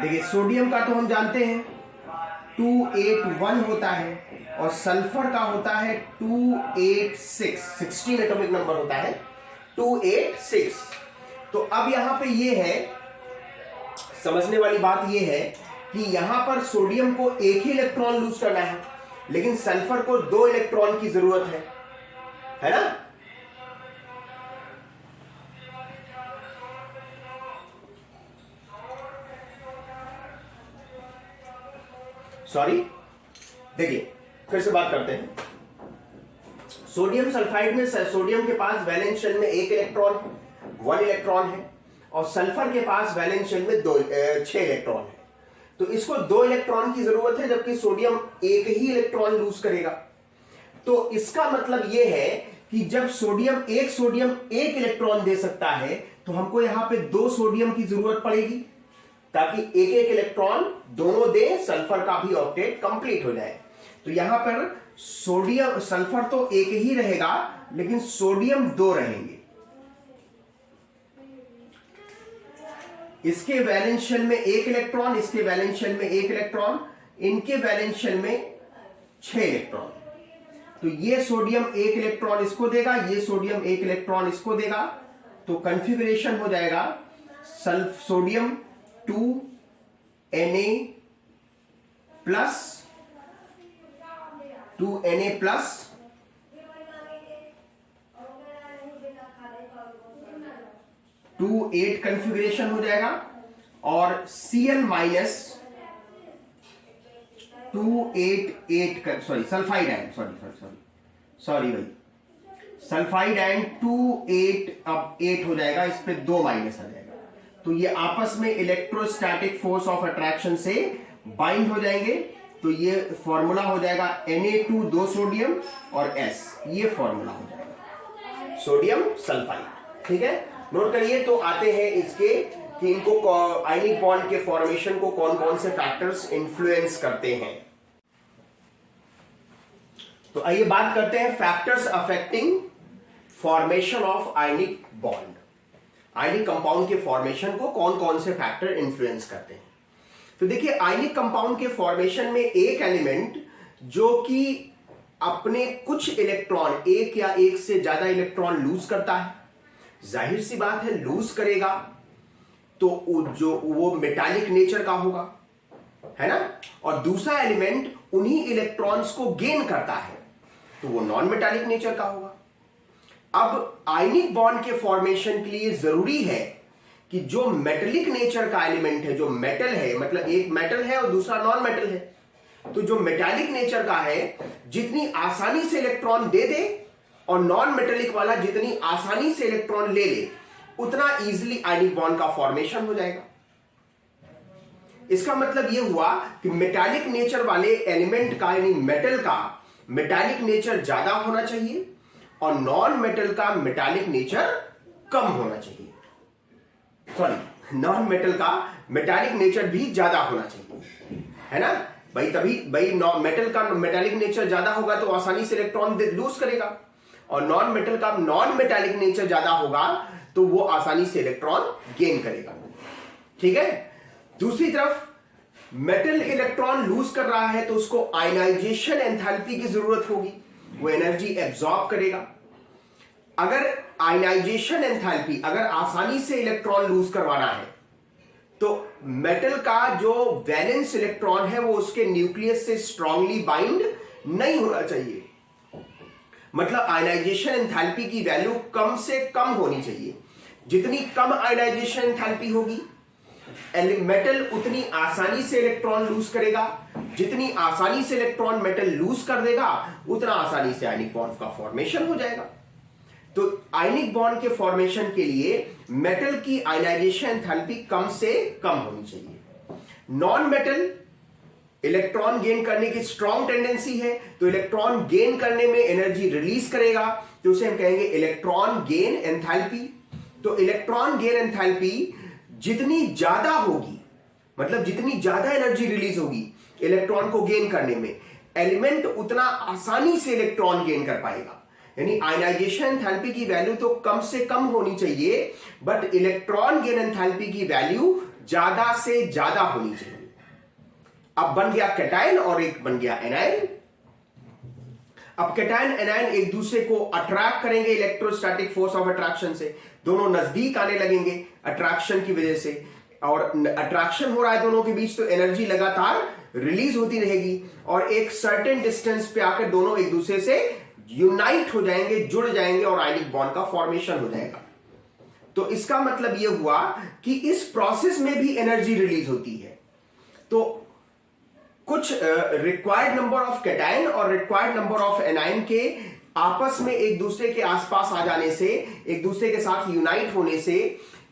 देखिए सोडियम का तो हम जानते हैं 281 होता है, और सल्फर का होता है 286, 16 एटॉमिक नंबर होता है 286। तो अब यहां पे ये है, समझने वाली बात ये है कि यहां पर सोडियम को एक ही इलेक्ट्रॉन लूज करना है, लेकिन सल्फर को 2 इलेक्ट्रॉन की जरूरत है ना। सॉरी, देखिए फिर से बात करते हैं। सोडियम सल्फाइड में सोडियम के पास वैलेंस शेल में 1 इलेक्ट्रॉन, 1 इलेक्ट्रॉन है, और सल्फर के पास वैलेंस शेल में 6 इलेक्ट्रॉन है। तो इसको 2 इलेक्ट्रॉन की जरूरत है, जबकि सोडियम एक ही इलेक्ट्रॉन लूज करेगा। तो इसका मतलब यह है कि जब सोडियम एक इलेक्ट्रॉन दे सकता है, तो हमको यहां पे 2 सोडियम की जरूरत पड़ेगी, ताकि एक एक इलेक्ट्रॉन दोनों दे, सल्फर का भी ऑक्टेट कंप्लीट हो जाए। तो यहां पर सोडियम सल्फर तो एक ही रहेगा, लेकिन सोडियम 2 रहेंगे। इसके वैलेंस शेल में 1 इलेक्ट्रॉन, इसके वैलेंस शेल में 1 इलेक्ट्रॉन, इनके वैलेंस शेल में 6 इलेक्ट्रॉन। तो ये सोडियम 1 इलेक्ट्रॉन इसको देगा, ये सोडियम 1 इलेक्ट्रॉन इसको देगा। तो कॉन्फ़िगरेशन हो जाएगा सोडियम 2Na प्लस 2 8 कॉन्फ़िगरेशन हो जाएगा, और Cl minus 288 sulphide ion, sorry भाई, सल्फाइड आयन 2 8 अब 8 हो जाएगा, इस पे 2 माइनस आ जाएगा। तो ये आपस में इलेक्ट्रोस्टैटिक फोर्स ऑफ अट्रैक्शन से बाइंड हो जाएंगे। तो ये फॉर्मूला हो जाएगा Na2 2 सोडियम और S, ये फॉर्मूला हो जाएगा सोडियम सल्फाइड। ठीक है, नोट करिए। तो आते हैं इसके कि इनको आयनिक बॉन्ड के फॉर्मेशन को कौन कौन से फैक्टर्स इंफ्लुएंस करते हैं। तो आइए बात करते हैं factors affecting formation of ionic bond. Ionic compound के फॉर्मेशन को कौन कौन से फैक्टर इंफ्लुएंस करते हैं। तो देखिए, आयनिक कंपाउंड के फॉर्मेशन में एक एलिमेंट जो कि अपने कुछ इलेक्ट्रॉन, एक या एक से ज्यादा इलेक्ट्रॉन लूज करता है, जाहिर सी बात है लूज करेगा तो वो मेटालिक नेचर का होगा, है ना। और दूसरा एलिमेंट उन्हीं इलेक्ट्रॉन्स को गेन करता है तो वो नॉन मेटालिक नेचर का होगा। अब आयनिक बॉन्ड के फॉर्मेशन के लिए जरूरी है कि जो मेटेलिक नेचर का एलिमेंट है, जो मेटल है, मतलब एक मेटल है और दूसरा नॉन मेटल है, तो जो मेटालिक नेचर का है जितनी आसानी से इलेक्ट्रॉन दे दे और नॉन मेटेलिक वाला जितनी आसानी से इलेक्ट्रॉन ले ले, उतना इजीली आयनिक बॉन्ड का फॉर्मेशन हो जाएगा। इसका मतलब यह हुआ कि मेटालिक नेचर वाले एलिमेंट का, यानी मेटल का मेटालिक नेचर ज्यादा होना चाहिए और नॉन मेटल का मेटालिक नेचर कम होना चाहिए। सॉरी, नॉन मेटल का मेटालिक नेचर भी ज्यादा होना चाहिए, है ना भाई। तभी भाई मेटल का मेटालिक नेचर ज्यादा होगा तो आसानी से इलेक्ट्रॉन लूज करेगा, और नॉन मेटल का नॉन मेटालिक नेचर ज्यादा होगा तो वो आसानी से इलेक्ट्रॉन गेन करेगा। ठीक है। दूसरी तरफ मेटल इलेक्ट्रॉन लूज कर रहा है तो उसको आयनाइजेशन एंथैल्पी की जरूरत होगी, वो एनर्जी एब्जॉर्ब करेगा। अगर आयनाइजेशन एंथैल्पी, अगर आसानी से इलेक्ट्रॉन लूज करवाना है तो मेटल का जो वैलेंस इलेक्ट्रॉन है वो उसके न्यूक्लियस से स्ट्रांगली बाइंड नहीं होना चाहिए। मतलब आयनाइजेशन एंथैल्पी की वैल्यू कम से कम होनी चाहिए। जितनी कम आयनाइजेशन एंथैल्पी होगी, मेटल उतनी आसानी से इलेक्ट्रॉन लूज करेगा। जितनी आसानी से इलेक्ट्रॉन मेटल लूज कर देगा उतना आसानी से आयनिक बॉन्ड का फॉर्मेशन हो जाएगा। तो आयनिक बॉन्ड के फॉर्मेशन के लिए मेटल की आयनाइजेशन एंथैल्पी कम से कम होनी चाहिए। नॉन मेटल इलेक्ट्रॉन गेन करने की स्ट्रॉन्ग टेंडेंसी है तो इलेक्ट्रॉन गेन करने में एनर्जी रिलीज करेगा, तो उसे हम कहेंगे इलेक्ट्रॉन गेन एंथैल्पी। तो इलेक्ट्रॉन गेन एंथैल्पी जितनी ज्यादा होगी, मतलब जितनी ज्यादा एनर्जी रिलीज होगी इलेक्ट्रॉन को गेन करने में, एलिमेंट उतना आसानी से इलेक्ट्रॉन गेन कर पाएगा। यानी आयनाइजेशन एंथैल्पी की वैल्यू तो कम से कम होनी चाहिए, बट इलेक्ट्रॉन गेन एंथैल्पी की वैल्यू ज्यादा से ज्यादा होनी चाहिए। अब बन गया कैटायन और एक बन गया एनायन। अब कैटायन एनायन एक दूसरे को अट्रैक्ट करेंगे इलेक्ट्रोस्टैटिक फोर्स ऑफ अट्रैक्शन से, दोनों नजदीक आने लगेंगे अट्रैक्शन की वजह से, और अट्रैक्शन हो रहा है दोनों के बीच तो एनर्जी लगातार रिलीज होती रहेगी और एक सर्टेन डिस्टेंस पे आकर दोनों एक दूसरे से यूनाइट हो जाएंगे, जुड़ जाएंगे और आयनिक बॉन्ड का फॉर्मेशन हो जाएगा। तो इसका मतलब यह हुआ कि इस प्रोसेस में भी एनर्जी रिलीज होती है। तो कुछ रिक्वायर्ड नंबर ऑफ कैटायन और रिक्वायर्ड नंबर ऑफ एनायन के आपस में एक दूसरे के आसपास आ जाने से, एक दूसरे के साथ यूनाइट होने से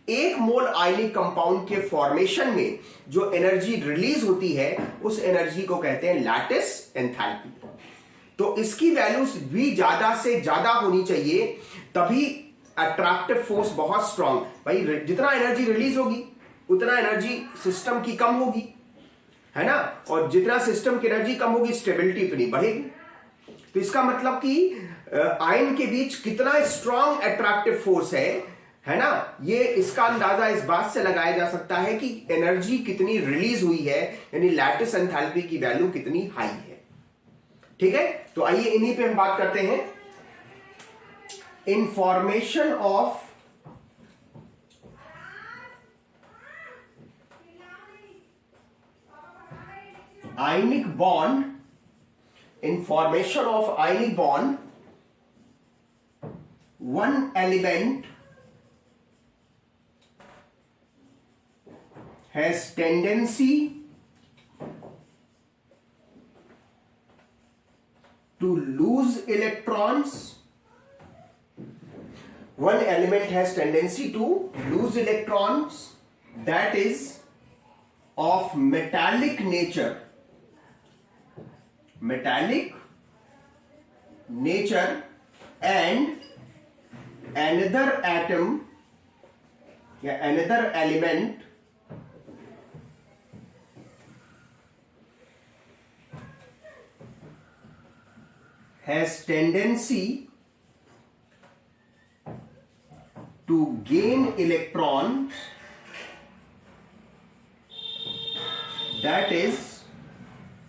एक मोल आयनिक कंपाउंड के फॉर्मेशन में जो एनर्जी रिलीज होती है उस एनर्जी को कहते हैं लैटिस एंथैल्पी। तो इसकी वैल्यूज भी ज्यादा से ज्यादा होनी चाहिए, तभी अट्रैक्टिव फोर्स बहुत स्ट्रांग। भाई जितना एनर्जी रिलीज होगी उतना एनर्जी सिस्टम की कम होगी, है ना, और जितना सिस्टम की एनर्जी कम होगी स्टेबिलिटी उतनी बढ़ेगी। तो इसका मतलब कि आयन के बीच कितना स्ट्रांग अट्रैक्टिव फोर्स है ना, ये इसका अंदाजा इस बात से लगाया जा सकता है कि एनर्जी कितनी रिलीज हुई है, यानी लैटिस एंथैल्पी की वैल्यू कितनी हाई है। ठीक है। तो आइए इन्हीं पे हम बात करते हैं। Information of ionic bond, information of ionic bond, one element has tendency to lose electrons. One element has tendency to lose electrons that is of metallic nature. Metallic nature, and another atom या another element has tendency to gain electron that is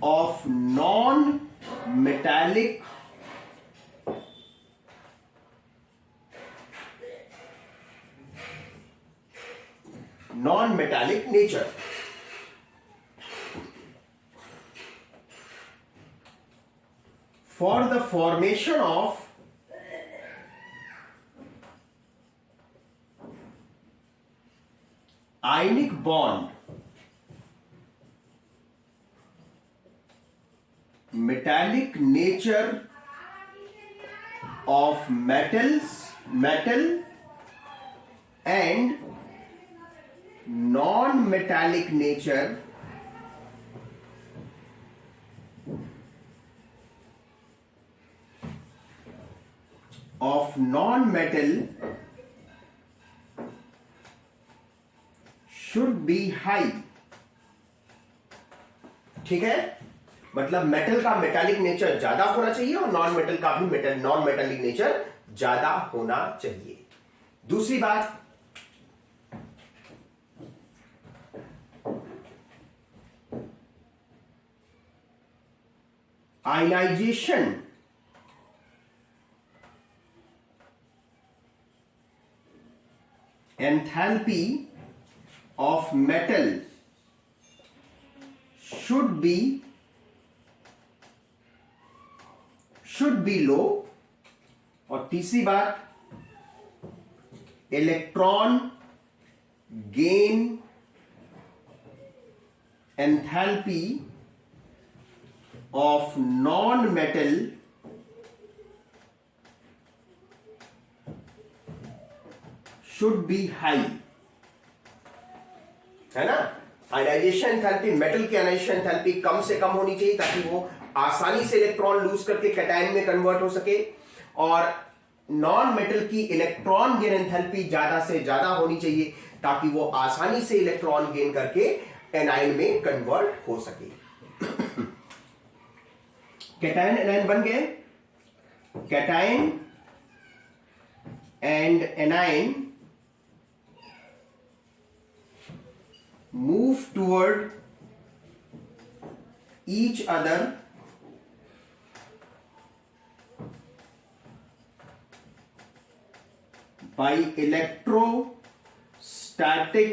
of non-metallic nature. For the formation of ionic bond, metallic nature of metal and non-metallic nature of non-metal should be high. ठीक है, मतलब metal का metallic nature ज्यादा होना चाहिए और non metal का भी नॉन मेटालिक नेचर ज्यादा होना चाहिए. दूसरी बात, ionization enthalpy of metal should be low. और तीसरी बात, electron gain enthalpy of non-metal should be high. है ना. आयनाइजेशन एंथैल्पी, मेटल की आयनाइजेशन एंथैल्पी कम से कम होनी चाहिए ताकि वो आसानी से इलेक्ट्रॉन लूज करके कैटायन में कन्वर्ट हो सके, और नॉन मेटल की इलेक्ट्रॉन गेन एंथैल्पी ज्यादा से ज्यादा होनी चाहिए ताकि वो आसानी से इलेक्ट्रॉन गेन करके एनायन में कन्वर्ट हो सके. कैटायन एनायन बन गए. Cation and anion move toward each other by electrostatic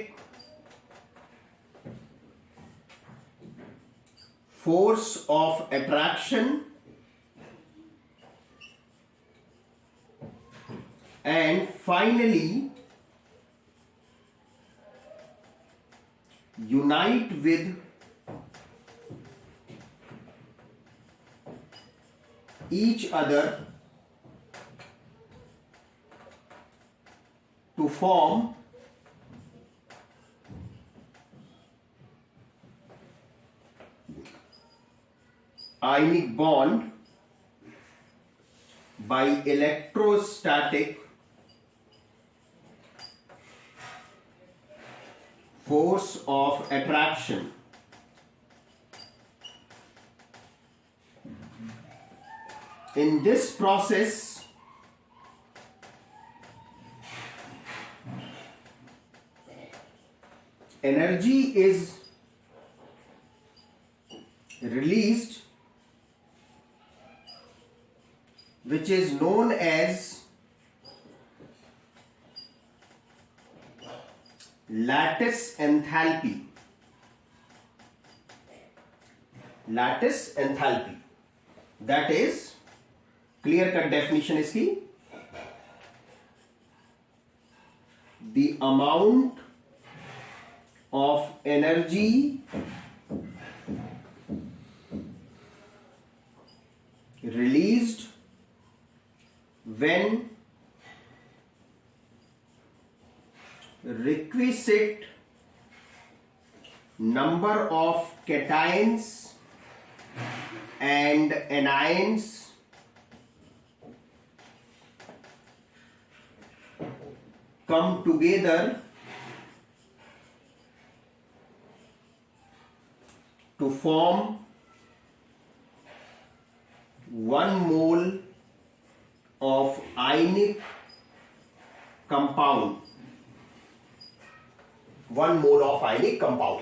force of attraction and finally unite with each other to form ionic bond by electrostatic force of attraction. In this process, energy is released which is known as lattice enthalpy. Lattice enthalpy, that is clear cut definition इसकी, the amount of energy released when requisite number of cations and anions come together to form 1 mole of ionic compound, 1 mole of ionic compound,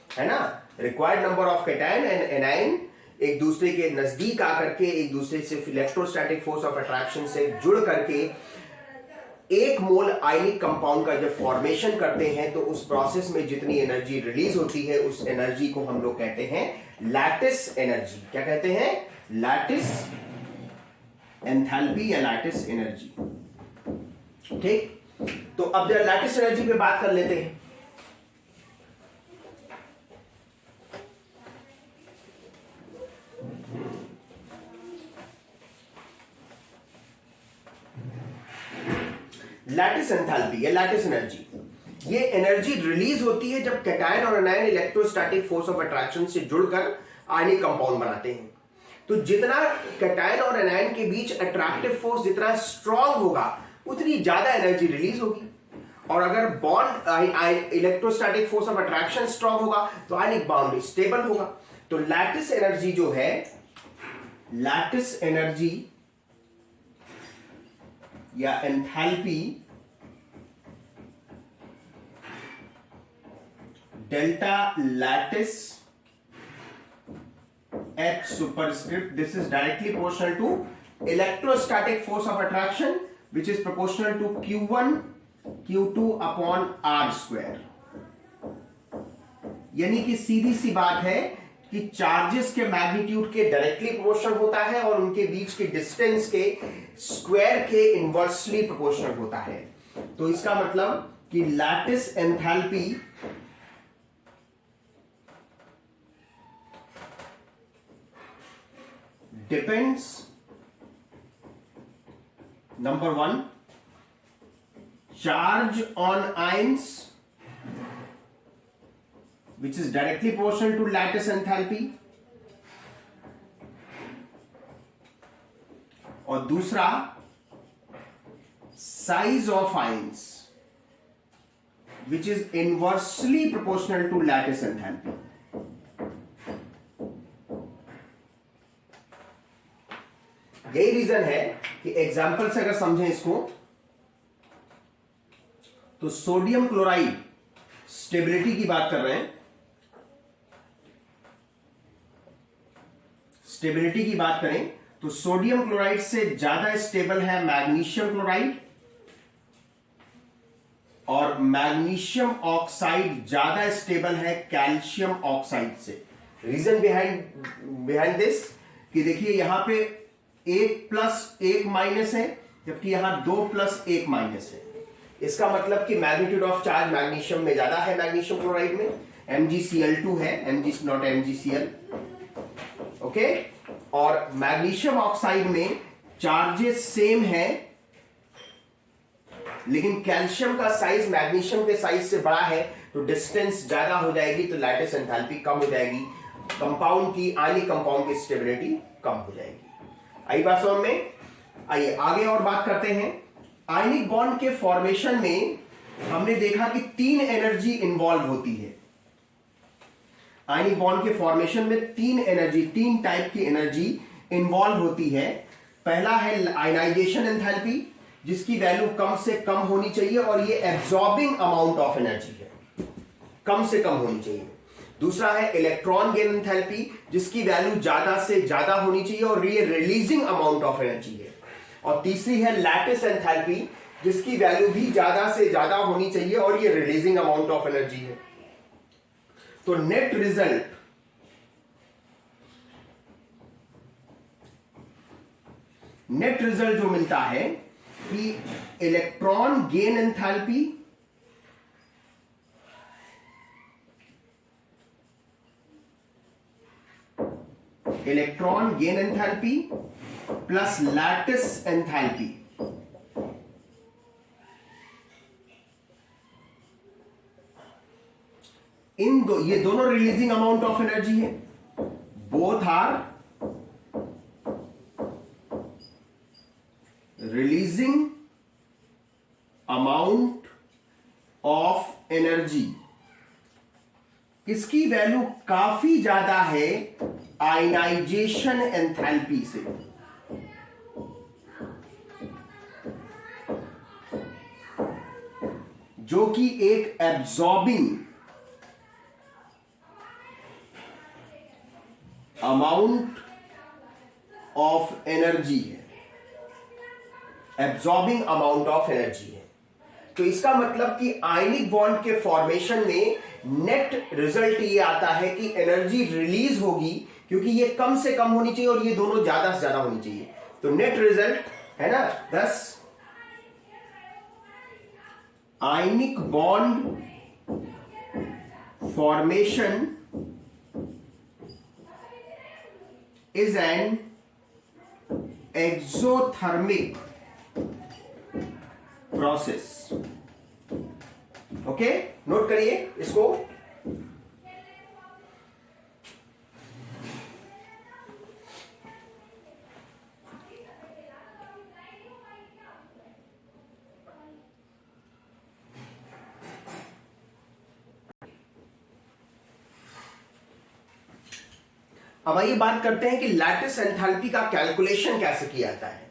है ना। Required number of cation and anion एक दूसरे के नजदीक आकर के एक दूसरे से इलेक्ट्रोस्टैटिक फोर्स ऑफ अट्रैक्शन से जुड़ करके 1 मोल आयनिक कंपाउंड का जब फॉर्मेशन करते हैं तो उस प्रोसेस में जितनी एनर्जी रिलीज होती है उस एनर्जी को हम लोग कहते हैं लैटिस एनर्जी। क्या कहते हैं? लैटिस एंथैल्पी या लैटिस एनर्जी। ठीक, तो अब जरा लैटिस एनर्जी पे बात कर लेते हैं। लैटिस एंथैल्पी या लैटिस एनर्जी, ये एनर्जी रिलीज होती है जब कैटायन और anion electrostatic force of attraction से जुड़कर आयनिक कंपाउंड बनाते हैं। तो जितना कैटायन और एनायन के बीच अट्रैक्टिव फोर्स जितना स्ट्रांग होगा उतनी ज्यादा एनर्जी रिलीज होगी, और अगर bond electrostatic force of attraction strong होगा तो आयनिक बॉन्ड स्टेबल होगा। तो लैटिस एनर्जी जो है, लैटिस एनर्जी या enthalpy delta lattice H superscript, this is directly proportional to electrostatic force of attraction which is proportional to Q1 Q2 upon R square। यानी कि सीधी सी बात है कि चार्जेस के मैग्नीट्यूड के डायरेक्टली प्रोपोर्शनल होता है और उनके बीच के डिस्टेंस के स्क्वायर के इनवर्सली प्रोपोर्शनल होता है। तो इसका मतलब कि lattice enthalpy depends, number 1, charge on ions which is directly proportional to lattice enthalpy, और दूसरा size of ions which is inversely proportional to lattice enthalpy। यही रीजन है कि एग्जाम्पल से अगर समझें इसको तो सोडियम क्लोराइड स्टेबिलिटी की बात कर रहे हैं, स्टेबिलिटी की बात करें तो सोडियम क्लोराइड से ज्यादा स्टेबल है मैग्नीशियम क्लोराइड, और मैग्नीशियम ऑक्साइड ज्यादा स्टेबल है कैल्शियम ऑक्साइड से। रीजन बिहाइंड दिस कि देखिए यहां पे 1+1- है जबकि यहां 2+1- है। इसका मतलब कि मैग्नीट्यूड ऑफ चार्ज मैग्नीशियम में ज्यादा है, मैग्नीशियम क्लोराइड में MgCl2 है, नॉट MgCl, ओके। और मैग्नीशियम ऑक्साइड में चार्जेस सेम है लेकिन कैल्शियम का साइज मैग्नीशियम के साइज से बड़ा है तो डिस्टेंस ज्यादा हो जाएगी, तो लैटिस एंथैल्पी कम हो जाएगी, कंपाउंड की आयनिक कंपाउंड की स्टेबिलिटी कम हो जाएगी। आई बात समझ में? आइए आगे और बात करते हैं। आयनिक बॉन्ड के फॉर्मेशन में हमने देखा कि 3 एनर्जी इंवॉल्व होती है। आयनिक बॉन्ड के फॉर्मेशन में 3 टाइप की एनर्जी इंवॉल्व होती है। पहला है आयनाइजेशन एंथैल्पी जिसकी वैल्यू कम से कम होनी चाहिए और ये एब्जॉर्बिंग अमाउंट ऑफ एनर्जी है, कम से कम होनी चाहिए। दूसरा है इलेक्ट्रॉन गेन एंथैल्पी जिसकी वैल्यू ज्यादा से ज्यादा होनी चाहिए और ये रिलीजिंग अमाउंट ऑफ एनर्जी है। और तीसरी है लैटिस एंथैल्पी जिसकी वैल्यू भी ज्यादा से ज्यादा होनी चाहिए और ये रिलीजिंग अमाउंट ऑफ एनर्जी है। तो नेट रिजल्ट जो मिलता है कि electron gain enthalpy plus lattice enthalpy ये दोनों रिलीजिंग अमाउंट ऑफ एनर्जी है। Both are releasing amount of energy, इसकी वैल्यू काफी ज्यादा है आयनाइजेशन एंथैल्पी से। जो कि एक एब्जॉर्बिंग अमाउंट ऑफ एनर्जी है, एब्जॉर्बिंग अमाउंट ऑफ एनर्जी है। तो इसका मतलब कि आयनिक बॉन्ड के फॉर्मेशन में नेट रिजल्ट ये आता है कि एनर्जी रिलीज होगी, क्योंकि ये कम से कम होनी चाहिए और ये दोनों ज्यादा से ज्यादा होनी चाहिए। तो नेट रिजल्ट है ना 10 ionic bond formation is an exothermic process. Okay, note करिए इसको। अब आइए बात करते हैं कि लैटिस एंथैल्पी का कैलकुलेशन कैसे किया जाता है,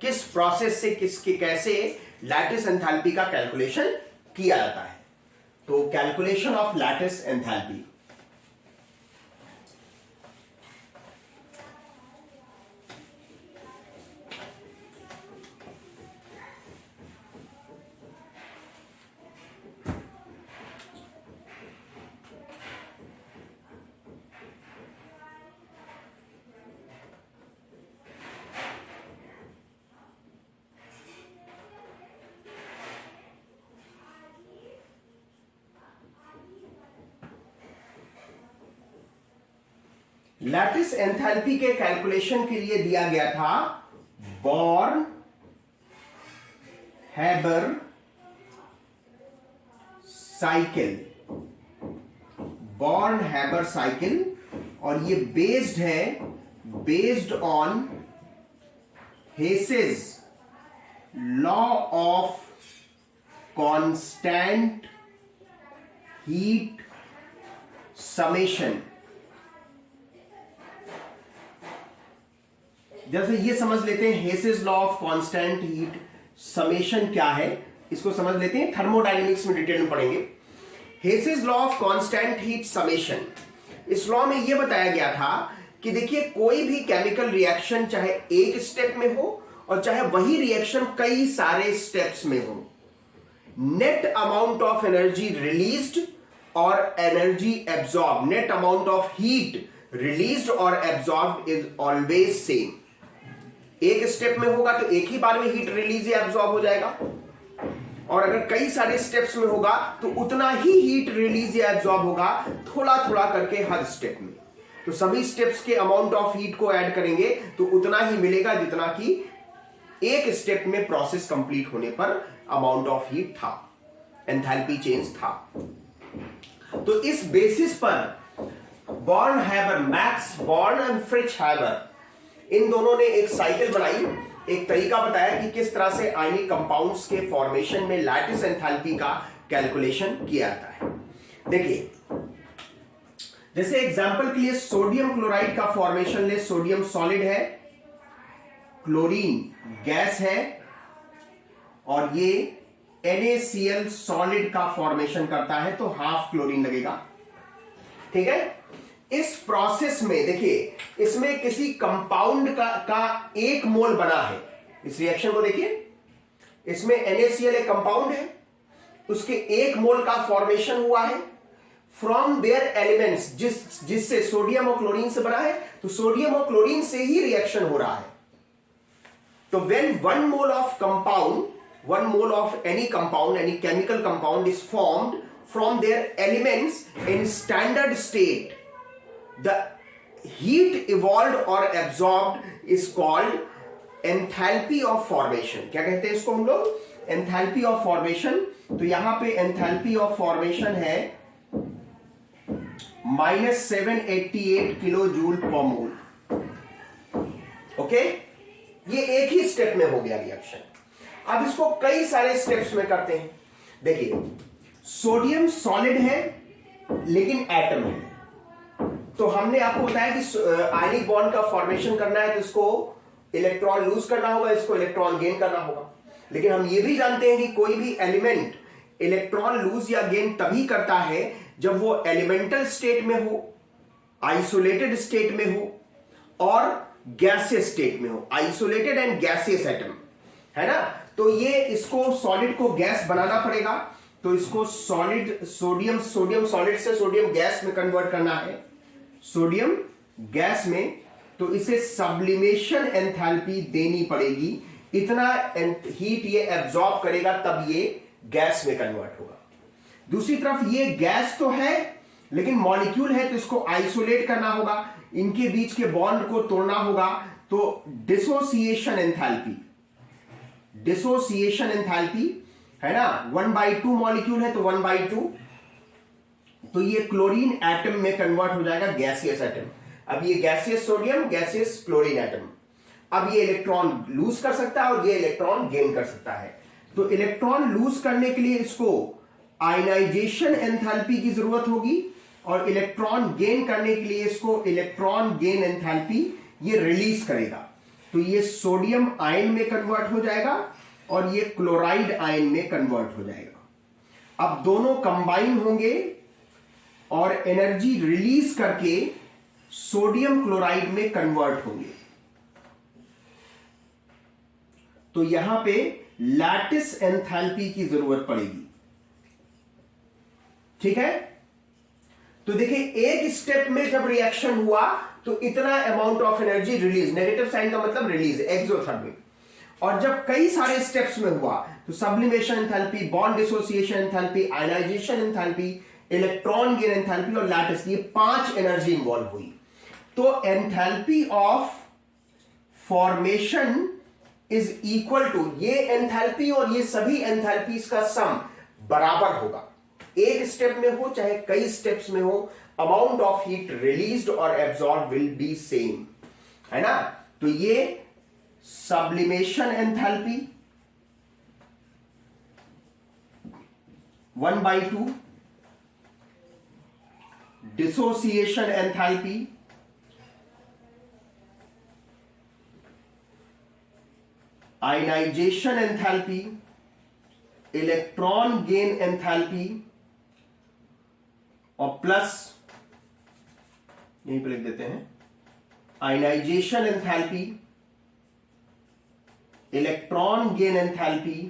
किस प्रोसेस से कैसे लैटिस एंथैल्पी का कैलकुलेशन किया जाता है। तो calculation of lattice enthalpy. Lattice enthalpy के कैलकुलेशन के लिए दिया गया था born Haber cycle, born Haber cycle, और ये based on Hess's law of constant heat summation. जैसे ये समझ लेते हैं Hess's law of constant heat summation क्या है, इसको समझ लेते हैं। थर्मोडायनेमिक्स में डिटेल में पढ़ेंगे। Hess's law of constant heat summation, इस लॉ में यह बताया गया था कि देखिए कोई भी केमिकल रिएक्शन चाहे एक स्टेप में हो और चाहे वही रिएक्शन कई सारे स्टेप्स में हो, net amount of energy released और energy absorb, net amount of heat released और एब्जॉर्ब इज ऑलवेज सेम। एक स्टेप में होगा तो एक ही बार में हीट रिलीज या एब्जॉर्ब हो जाएगा, और अगर कई सारे स्टेप्स में होगा तो उतना ही हीट रिलीज या एब्जॉर्ब होगा, थोड़ा थोड़ा करके हर स्टेप में। तो सभी स्टेप्स के अमाउंट ऑफ हीट को ऐड करेंगे तो उतना ही मिलेगा जितना कि एक स्टेप में प्रोसेस कंप्लीट होने पर अमाउंट ऑफ हीट था, एंथैल्पी चेंज था। तो इस बेसिस पर Born Haber, Max Born and Fritz Haber, इन दोनों ने एक साइकिल बनाई, एक तरीका बताया कि किस तरह से आयनिक कंपाउंड्स के फॉर्मेशन में लैटिस एंथैल्पी का कैलकुलेशन किया जाता है। देखिए, जैसे एग्जांपल के लिए सोडियम क्लोराइड का फॉर्मेशन ले, सोडियम सॉलिड है, क्लोरीन गैस है, और ये NaCl सॉलिड का फॉर्मेशन करता है, तो हाफ क्लोरीन लगेगा। ठीक है, इस प्रोसेस में देखिए इसमें किसी कंपाउंड का एक मोल बना है। इस रिएक्शन को देखिए, इसमें NaCl एक कंपाउंड है, उसके एक मोल का फॉर्मेशन हुआ है फ्रॉम देयर एलिमेंट्स, जिससे सोडियम और क्लोरीन से बना है, तो सोडियम और क्लोरीन से ही रिएक्शन हो रहा है। तो when one mole of compound, one mole of any compound, any chemical compound is formed from their elements in standard state, the heat evolved or absorbed is called enthalpy of formation। क्या कहते हैं इसको हम लोग? enthalpy of formation। तो यहां पे enthalpy of formation है -788 किलो जूल पर मोल। ओके, ये एक ही स्टेप में हो गया रिएक्शन। अब इसको कई सारे स्टेप्स में करते हैं। देखिए, सोडियम सॉलिड है लेकिन एटम है, तो हमने आपको बताया कि आयनिक बॉन्ड का फॉर्मेशन करना है तो इसको इलेक्ट्रॉन लूज करना होगा, इसको इलेक्ट्रॉन गेन करना होगा। लेकिन हम ये भी जानते हैं कि कोई भी एलिमेंट इलेक्ट्रॉन लूज या गेन तभी करता है जब वो एलिमेंटल स्टेट में हो, आइसोलेटेड स्टेट में हो और गैसियस स्टेट में हो। आइसोलेटेड एंड गैसियस एटम, है ना। तो ये इसको सॉलिड को गैस बनाना पड़ेगा, तो इसको सॉलिड सोडियम सॉलिड से सोडियम गैस में कन्वर्ट करना है, सोडियम गैस में। तो इसे सब्लिमेशन एंथैल्पी देनी पड़ेगी, इतना हीट ये एब्जॉर्ब करेगा तब ये गैस में कन्वर्ट होगा। दूसरी तरफ ये गैस तो है लेकिन मॉलिक्यूल है, तो इसको आइसोलेट करना होगा, इनके बीच के बॉन्ड को तोड़ना होगा। तो डिसोसिएशन एंथैल्पी है ना, 1/2 मॉलिक्यूल है तो 1/2, तो ये क्लोरीन एटम में कन्वर्ट हो जाएगा, गैसियस एटम। अब ये gaseous sodium, gaseous chlorine atom. अब ये इलेक्ट्रॉन लूज कर सकता है और ये इलेक्ट्रॉन गेन कर सकता है। तो इलेक्ट्रॉन लूज करने के लिए इसको आयनाइजेशन एंथैल्पी की जरूरत होगी और इलेक्ट्रॉन गेन करने के लिए इसको इलेक्ट्रॉन गेन एंथैल्पी ये रिलीज करेगा। तो ये सोडियम आयन में कन्वर्ट हो जाएगा और ये क्लोराइड आयन में कन्वर्ट हो जाएगा। अब दोनों कंबाइन होंगे और एनर्जी रिलीज करके सोडियम क्लोराइड में कन्वर्ट होंगे। तो यहां पे लैटिस एंथैल्पी की जरूरत पड़ेगी, ठीक है। तो देखिए एक स्टेप में जब रिएक्शन हुआ तो इतना amount of energy release, negative sign का मतलब रिलीज, एक्सोथर्मिक। और जब कई सारे स्टेप्स में हुआ तो sublimation enthalpy, bond dissociation enthalpy, ionization enthalpy, electron gain enthalpy और लैटिस, ये 5 एनर्जी इंवॉल्व हुई। तो enthalpy of formation is equal to, ये एंथैल्पी और ये सभी एंथैल्पीज का सम बराबर होगा। एक स्टेप में हो चाहे कई स्टेप्स में हो, अमाउंट ऑफ हीट रिलीज्ड और एब्जॉर्ब विल बी सेम, है ना। तो ये sublimation enthalpy 1/2, dissociation enthalpy ionization enthalpy, electron gain enthalpy और प्लस यहीं पे लिख देते हैं ionization enthalpy, electron gain enthalpy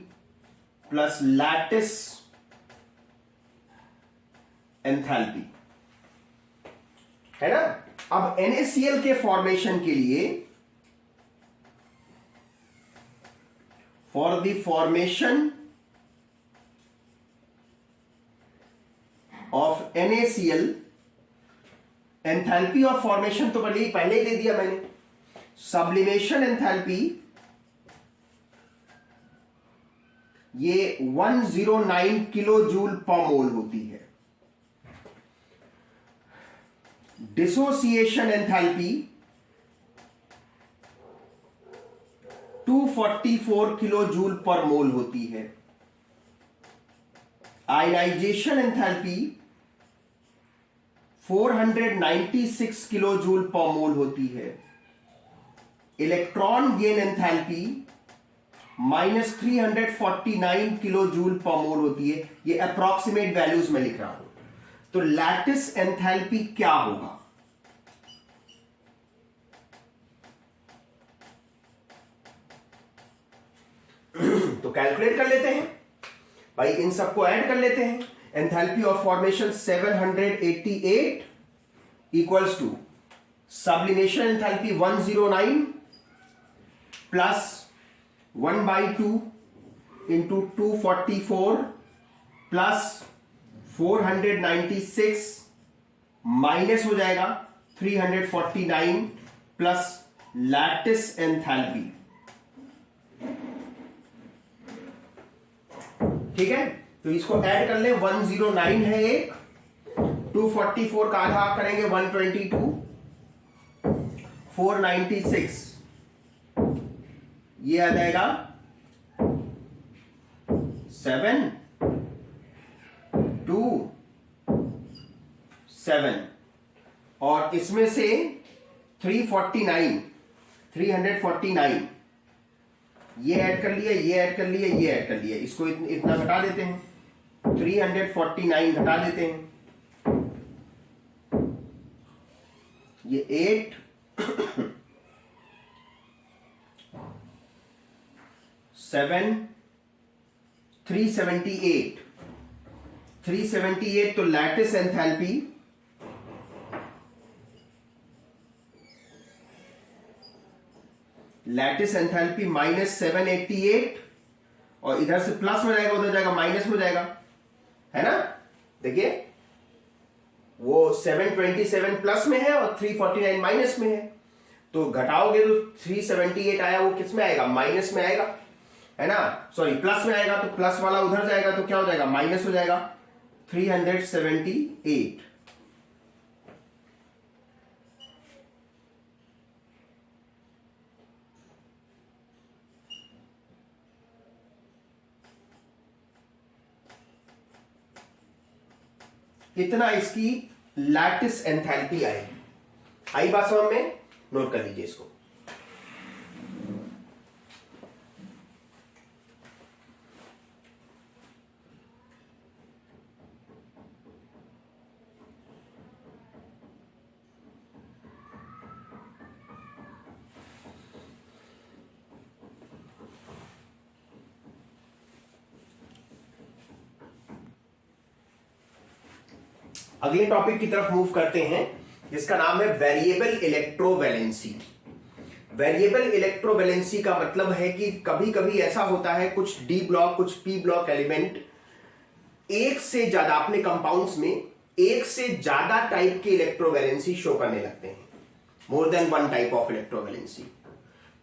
plus lattice enthalpy, है ना। अब NaCl के फॉर्मेशन के लिए, for the formation of NaCl, enthalpy of formation तो पहले ही दे दिया मैंने। सब्लिमेशन एंथैल्पी ये 109 किलो जूल पर मोल होती है। डिसोसिएशन एंथैल्पी 244 किलो जूल पर मोल होती है। आयनाइजेशन एंथैल्पी 496 किलो जूल पर मोल होती है। Electron gain enthalpy -349 kilo joule पर मोल होती है। ये अप्रॉक्सीमेट वैल्यूज में लिख रहा हूं। तो लैटिस एंथैल्पी क्या होगा? तो कैलकुलेट कर लेते हैं भाई, इन सबको ऐड कर लेते हैं। Enthalpy of formation 788 equals to sublimation enthalpy 109 plus 1/2 into 244 plus 496 minus हो जाएगा 349 प्लस लैटिस एंथैल्पी, ठीक है। तो इसको ऐड कर ले, 109 है एक, 244 का आधा करेंगे 122, 496 ये आ जाएगा 7 2 7 और इसमें से 349 ये ऐड कर लिया, ये ऐड कर लिया, ये ऐड कर लिया, इसको इतना घटा देते हैं, 349 घटा देते हैं, ये 8 7 378 तो लैटिस एंथैल्पी -788 और इधर से प्लस में जाएगा, उधर जाएगा माइनस में जाएगा, है ना। देखिए वो 727 प्लस में है और 349 माइनस में है, तो घटाओगे तो 378 आया, वो किस में आएगा, माइनस में आएगा, है ना, सॉरी प्लस में आएगा, तो प्लस वाला उधर जाएगा तो क्या हो जाएगा, माइनस हो जाएगा, 378। इतना इसकी लैटिस एंथैल्पी आएगी। आई बात समझ में, नोट कर लीजिए इसको। अगले टॉपिक की तरफ मूव करते हैं, जिसका नाम है वेरिएबल इलेक्ट्रोवैलेंसी। वेरिएबल इलेक्ट्रोवैलेंसी का मतलब है कि कभी कभी ऐसा होता है, कुछ डी ब्लॉक कुछ पी ब्लॉक एलिमेंट एक से ज्यादा अपने कंपाउंड्स में एक से ज्यादा टाइप के इलेक्ट्रोवैलेंसी शो करने लगते हैं, मोर than one type of electrovalency.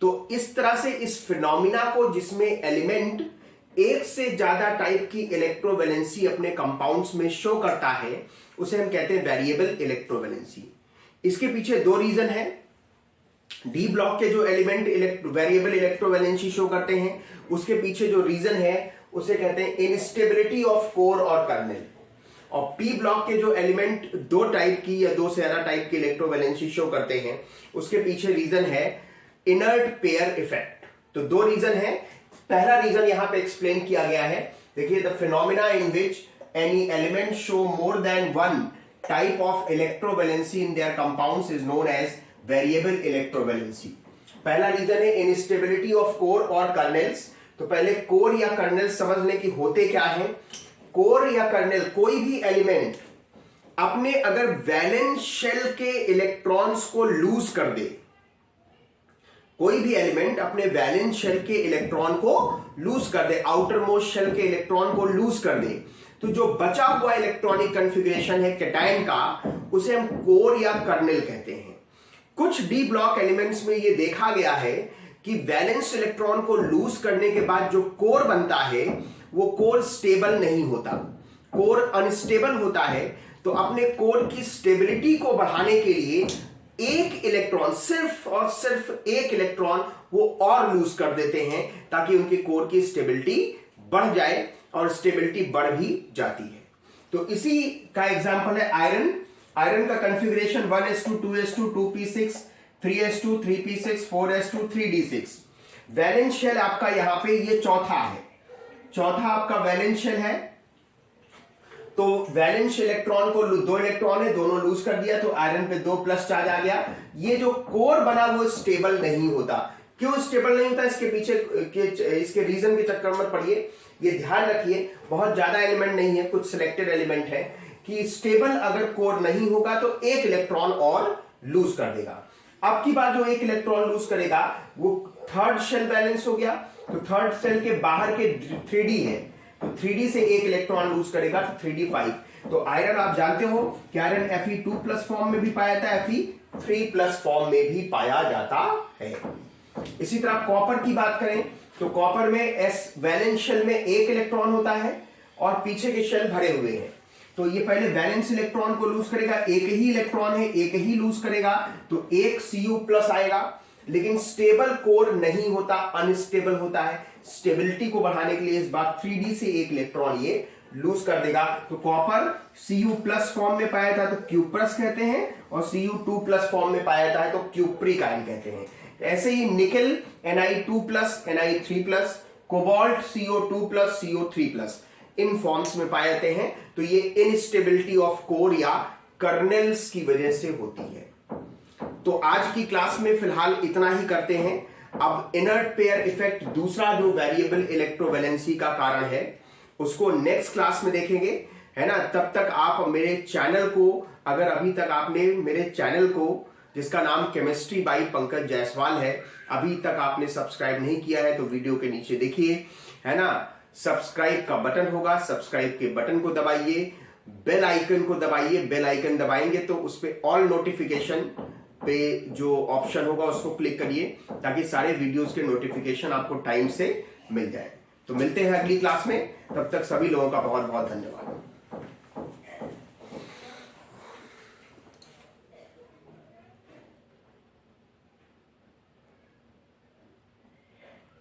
तो इस तरह से इस फिनोमिना को, जिसमें एलिमेंट एक से ज्यादा टाइप की इलेक्ट्रोवैलेंसी अपने कंपाउंड्स में शो करता है, उसे हम कहते हैं वेरिएबल इलेक्ट्रोवैलेंसी। इसके पीछे दो रीजन है। डी ब्लॉक के जो एलिमेंट वेरिएबल इलेक्ट्रोवैलेंसी शो करते हैं, उसके पीछे जो रीजन है उसे कहते हैं इनस्टेबिलिटी ऑफ कोर और कर्नेल। और पी ब्लॉक के जो एलिमेंट दो टाइप की या दो से ज्यादा टाइप की इलेक्ट्रोवैलेंसी शो करते हैं, उसके पीछे रीजन है इनर्ट पेयर इफेक्ट। तो दो रीजन है। पहला रीजन यहां पे एक्सप्लेन किया गया है, देखिए, the phenomena in which any element show more than one type of electrovalency in their compounds is known as variable electrovalency. पहला रीजन है इनस्टेबिलिटी ऑफ कोर और कर्नेल्स। तो पहले कोर या कर्नेल समझने की होते क्या है। कोर या कर्नेल, कोई भी एलिमेंट अपने अगर वैलेंस शेल के इलेक्ट्रॉन्स को लूज कर दे, कोई भी एलिमेंट अपने वैलेंस शेल के इलेक्ट्रॉन को लूज कर दे, आउटर मोस्ट शेल के इलेक्ट्रॉन को लूज कर दे, तो जो बचा हुआ इलेक्ट्रॉनिक कॉन्फ़िगरेशन है कैटायन का, उसे हम कोर या कर्नेल कहते हैं। कुछ डी ब्लॉक एलिमेंट्स में यह देखा गया है कि वैलेंस इलेक्ट्रॉन को लूज करने के बाद जो कोर बनता है, वो कोर स्टेबल नहीं होता, कोर अनस्टेबल होता है। तो अपने कोर की स्टेबिलिटी को बढ़ाने के लिए एक इलेक्ट्रॉन, सिर्फ और सिर्फ एक इलेक्ट्रॉन वो और लूज कर देते हैं, ताकि उनके कोर की स्टेबिलिटी बढ़ जाए, और स्टेबिलिटी बढ़ भी जाती है। तो इसी का एग्जांपल है आयरन। आयरन का configuration 1s2 2s2 2p6 3s2 3p6 4s2 3d6। Valence shell आपका यहां पे ये चौथा है, चौथा आपका वैलेंस शेल है। तो वैलेंस इलेक्ट्रॉन को, दो इलेक्ट्रॉन है, दोनों लूज कर दिया, तो आयरन पे 2 प्लस चार्ज आ गया। ये जो कोर बना वो स्टेबल नहीं होता। क्यों स्टेबल नहीं होता, इसके पीछे इसके रीजन के चक्कर में पड़िए, ये ध्यान रखिए। बहुत ज्यादा एलिमेंट नहीं है, कुछ सिलेक्टेड एलिमेंट है कि स्टेबल अगर कोर नहीं होगा तो एक इलेक्ट्रॉन और लूज कर देगा। अब की बार जो एक इलेक्ट्रॉन लूज करेगा वो थर्ड शेल बैलेंस हो गया, तो थर्ड शेल के बाहर के 3d है, तो 3d से एक इलेक्ट्रॉन लूज करेगा, तो 3d5। तो आयरन आप जानते हो कि आयरन Fe2+ फॉर्म में भी पाया जाता है, Fe3+ फॉर्म में भी पाया जाता है। इसी तरह कॉपर की बात करें तो कॉपर में s वैलेंस शेल में एक इलेक्ट्रॉन होता है और पीछे के शेल भरे हुए हैं। तो ये पहले वैलेंस इलेक्ट्रॉन को लूज करेगा, एक ही इलेक्ट्रॉन है, एक ही लूज करेगा, तो एक Cu+ आएगा। लेकिन स्टेबल कोर नहीं होता, अनस्टेबल होता है। स्टेबिलिटी को बढ़ाने के लिए इस बार 3d से एक इलेक्ट्रॉन ये लूज कर देगा। तो कॉपर Cu प्लस फॉर्म में पाया था तो क्यूप्रस कहते हैं, और Cu2 प्लस फॉर्म में पाया था तो क्यूप्रिक आयन कहते हैं। ऐसे ही nickel Na2 plus Na3 plus, cobalt CO2 plus CO3 plus, इन फॉर्म्स में पाए जाते हैं। तो ये इनस्टेबिलिटी ऑफ कोर या कर्नेल्स की वजह से होती है। तो आज की क्लास में फिलहाल इतना ही करते हैं। अब इनर्ट पेयर इफेक्ट, दूसरा जो वेरिएबल इलेक्ट्रोवैलेंसी का कारण है, उसको नेक्स्ट क्लास में देखेंगे, है ना। तब तक आप मेरे चैनल को, अगर अभी तक आपने मेरे चैनल को, जिसका नाम केमिस्ट्री बाय पंकज जायसवाल है, अभी तक आपने सब्सक्राइब नहीं किया है तो वीडियो के नीचे देखिए, है ना, सब्सक्राइब का बटन होगा, सब्सक्राइब के बटन को दबाइए, बेल आइकन को दबाइए। बेल आइकन दबाएंगे तो उस पर ऑल नोटिफिकेशन पे जो ऑप्शन होगा उसको क्लिक करिए, ताकि सारे वीडियोस के नोटिफिकेशन आपको टाइम से मिल जाए। तो मिलते हैं अगली क्लास में, तब तक सभी लोगों का बहुत बहुत धन्यवाद।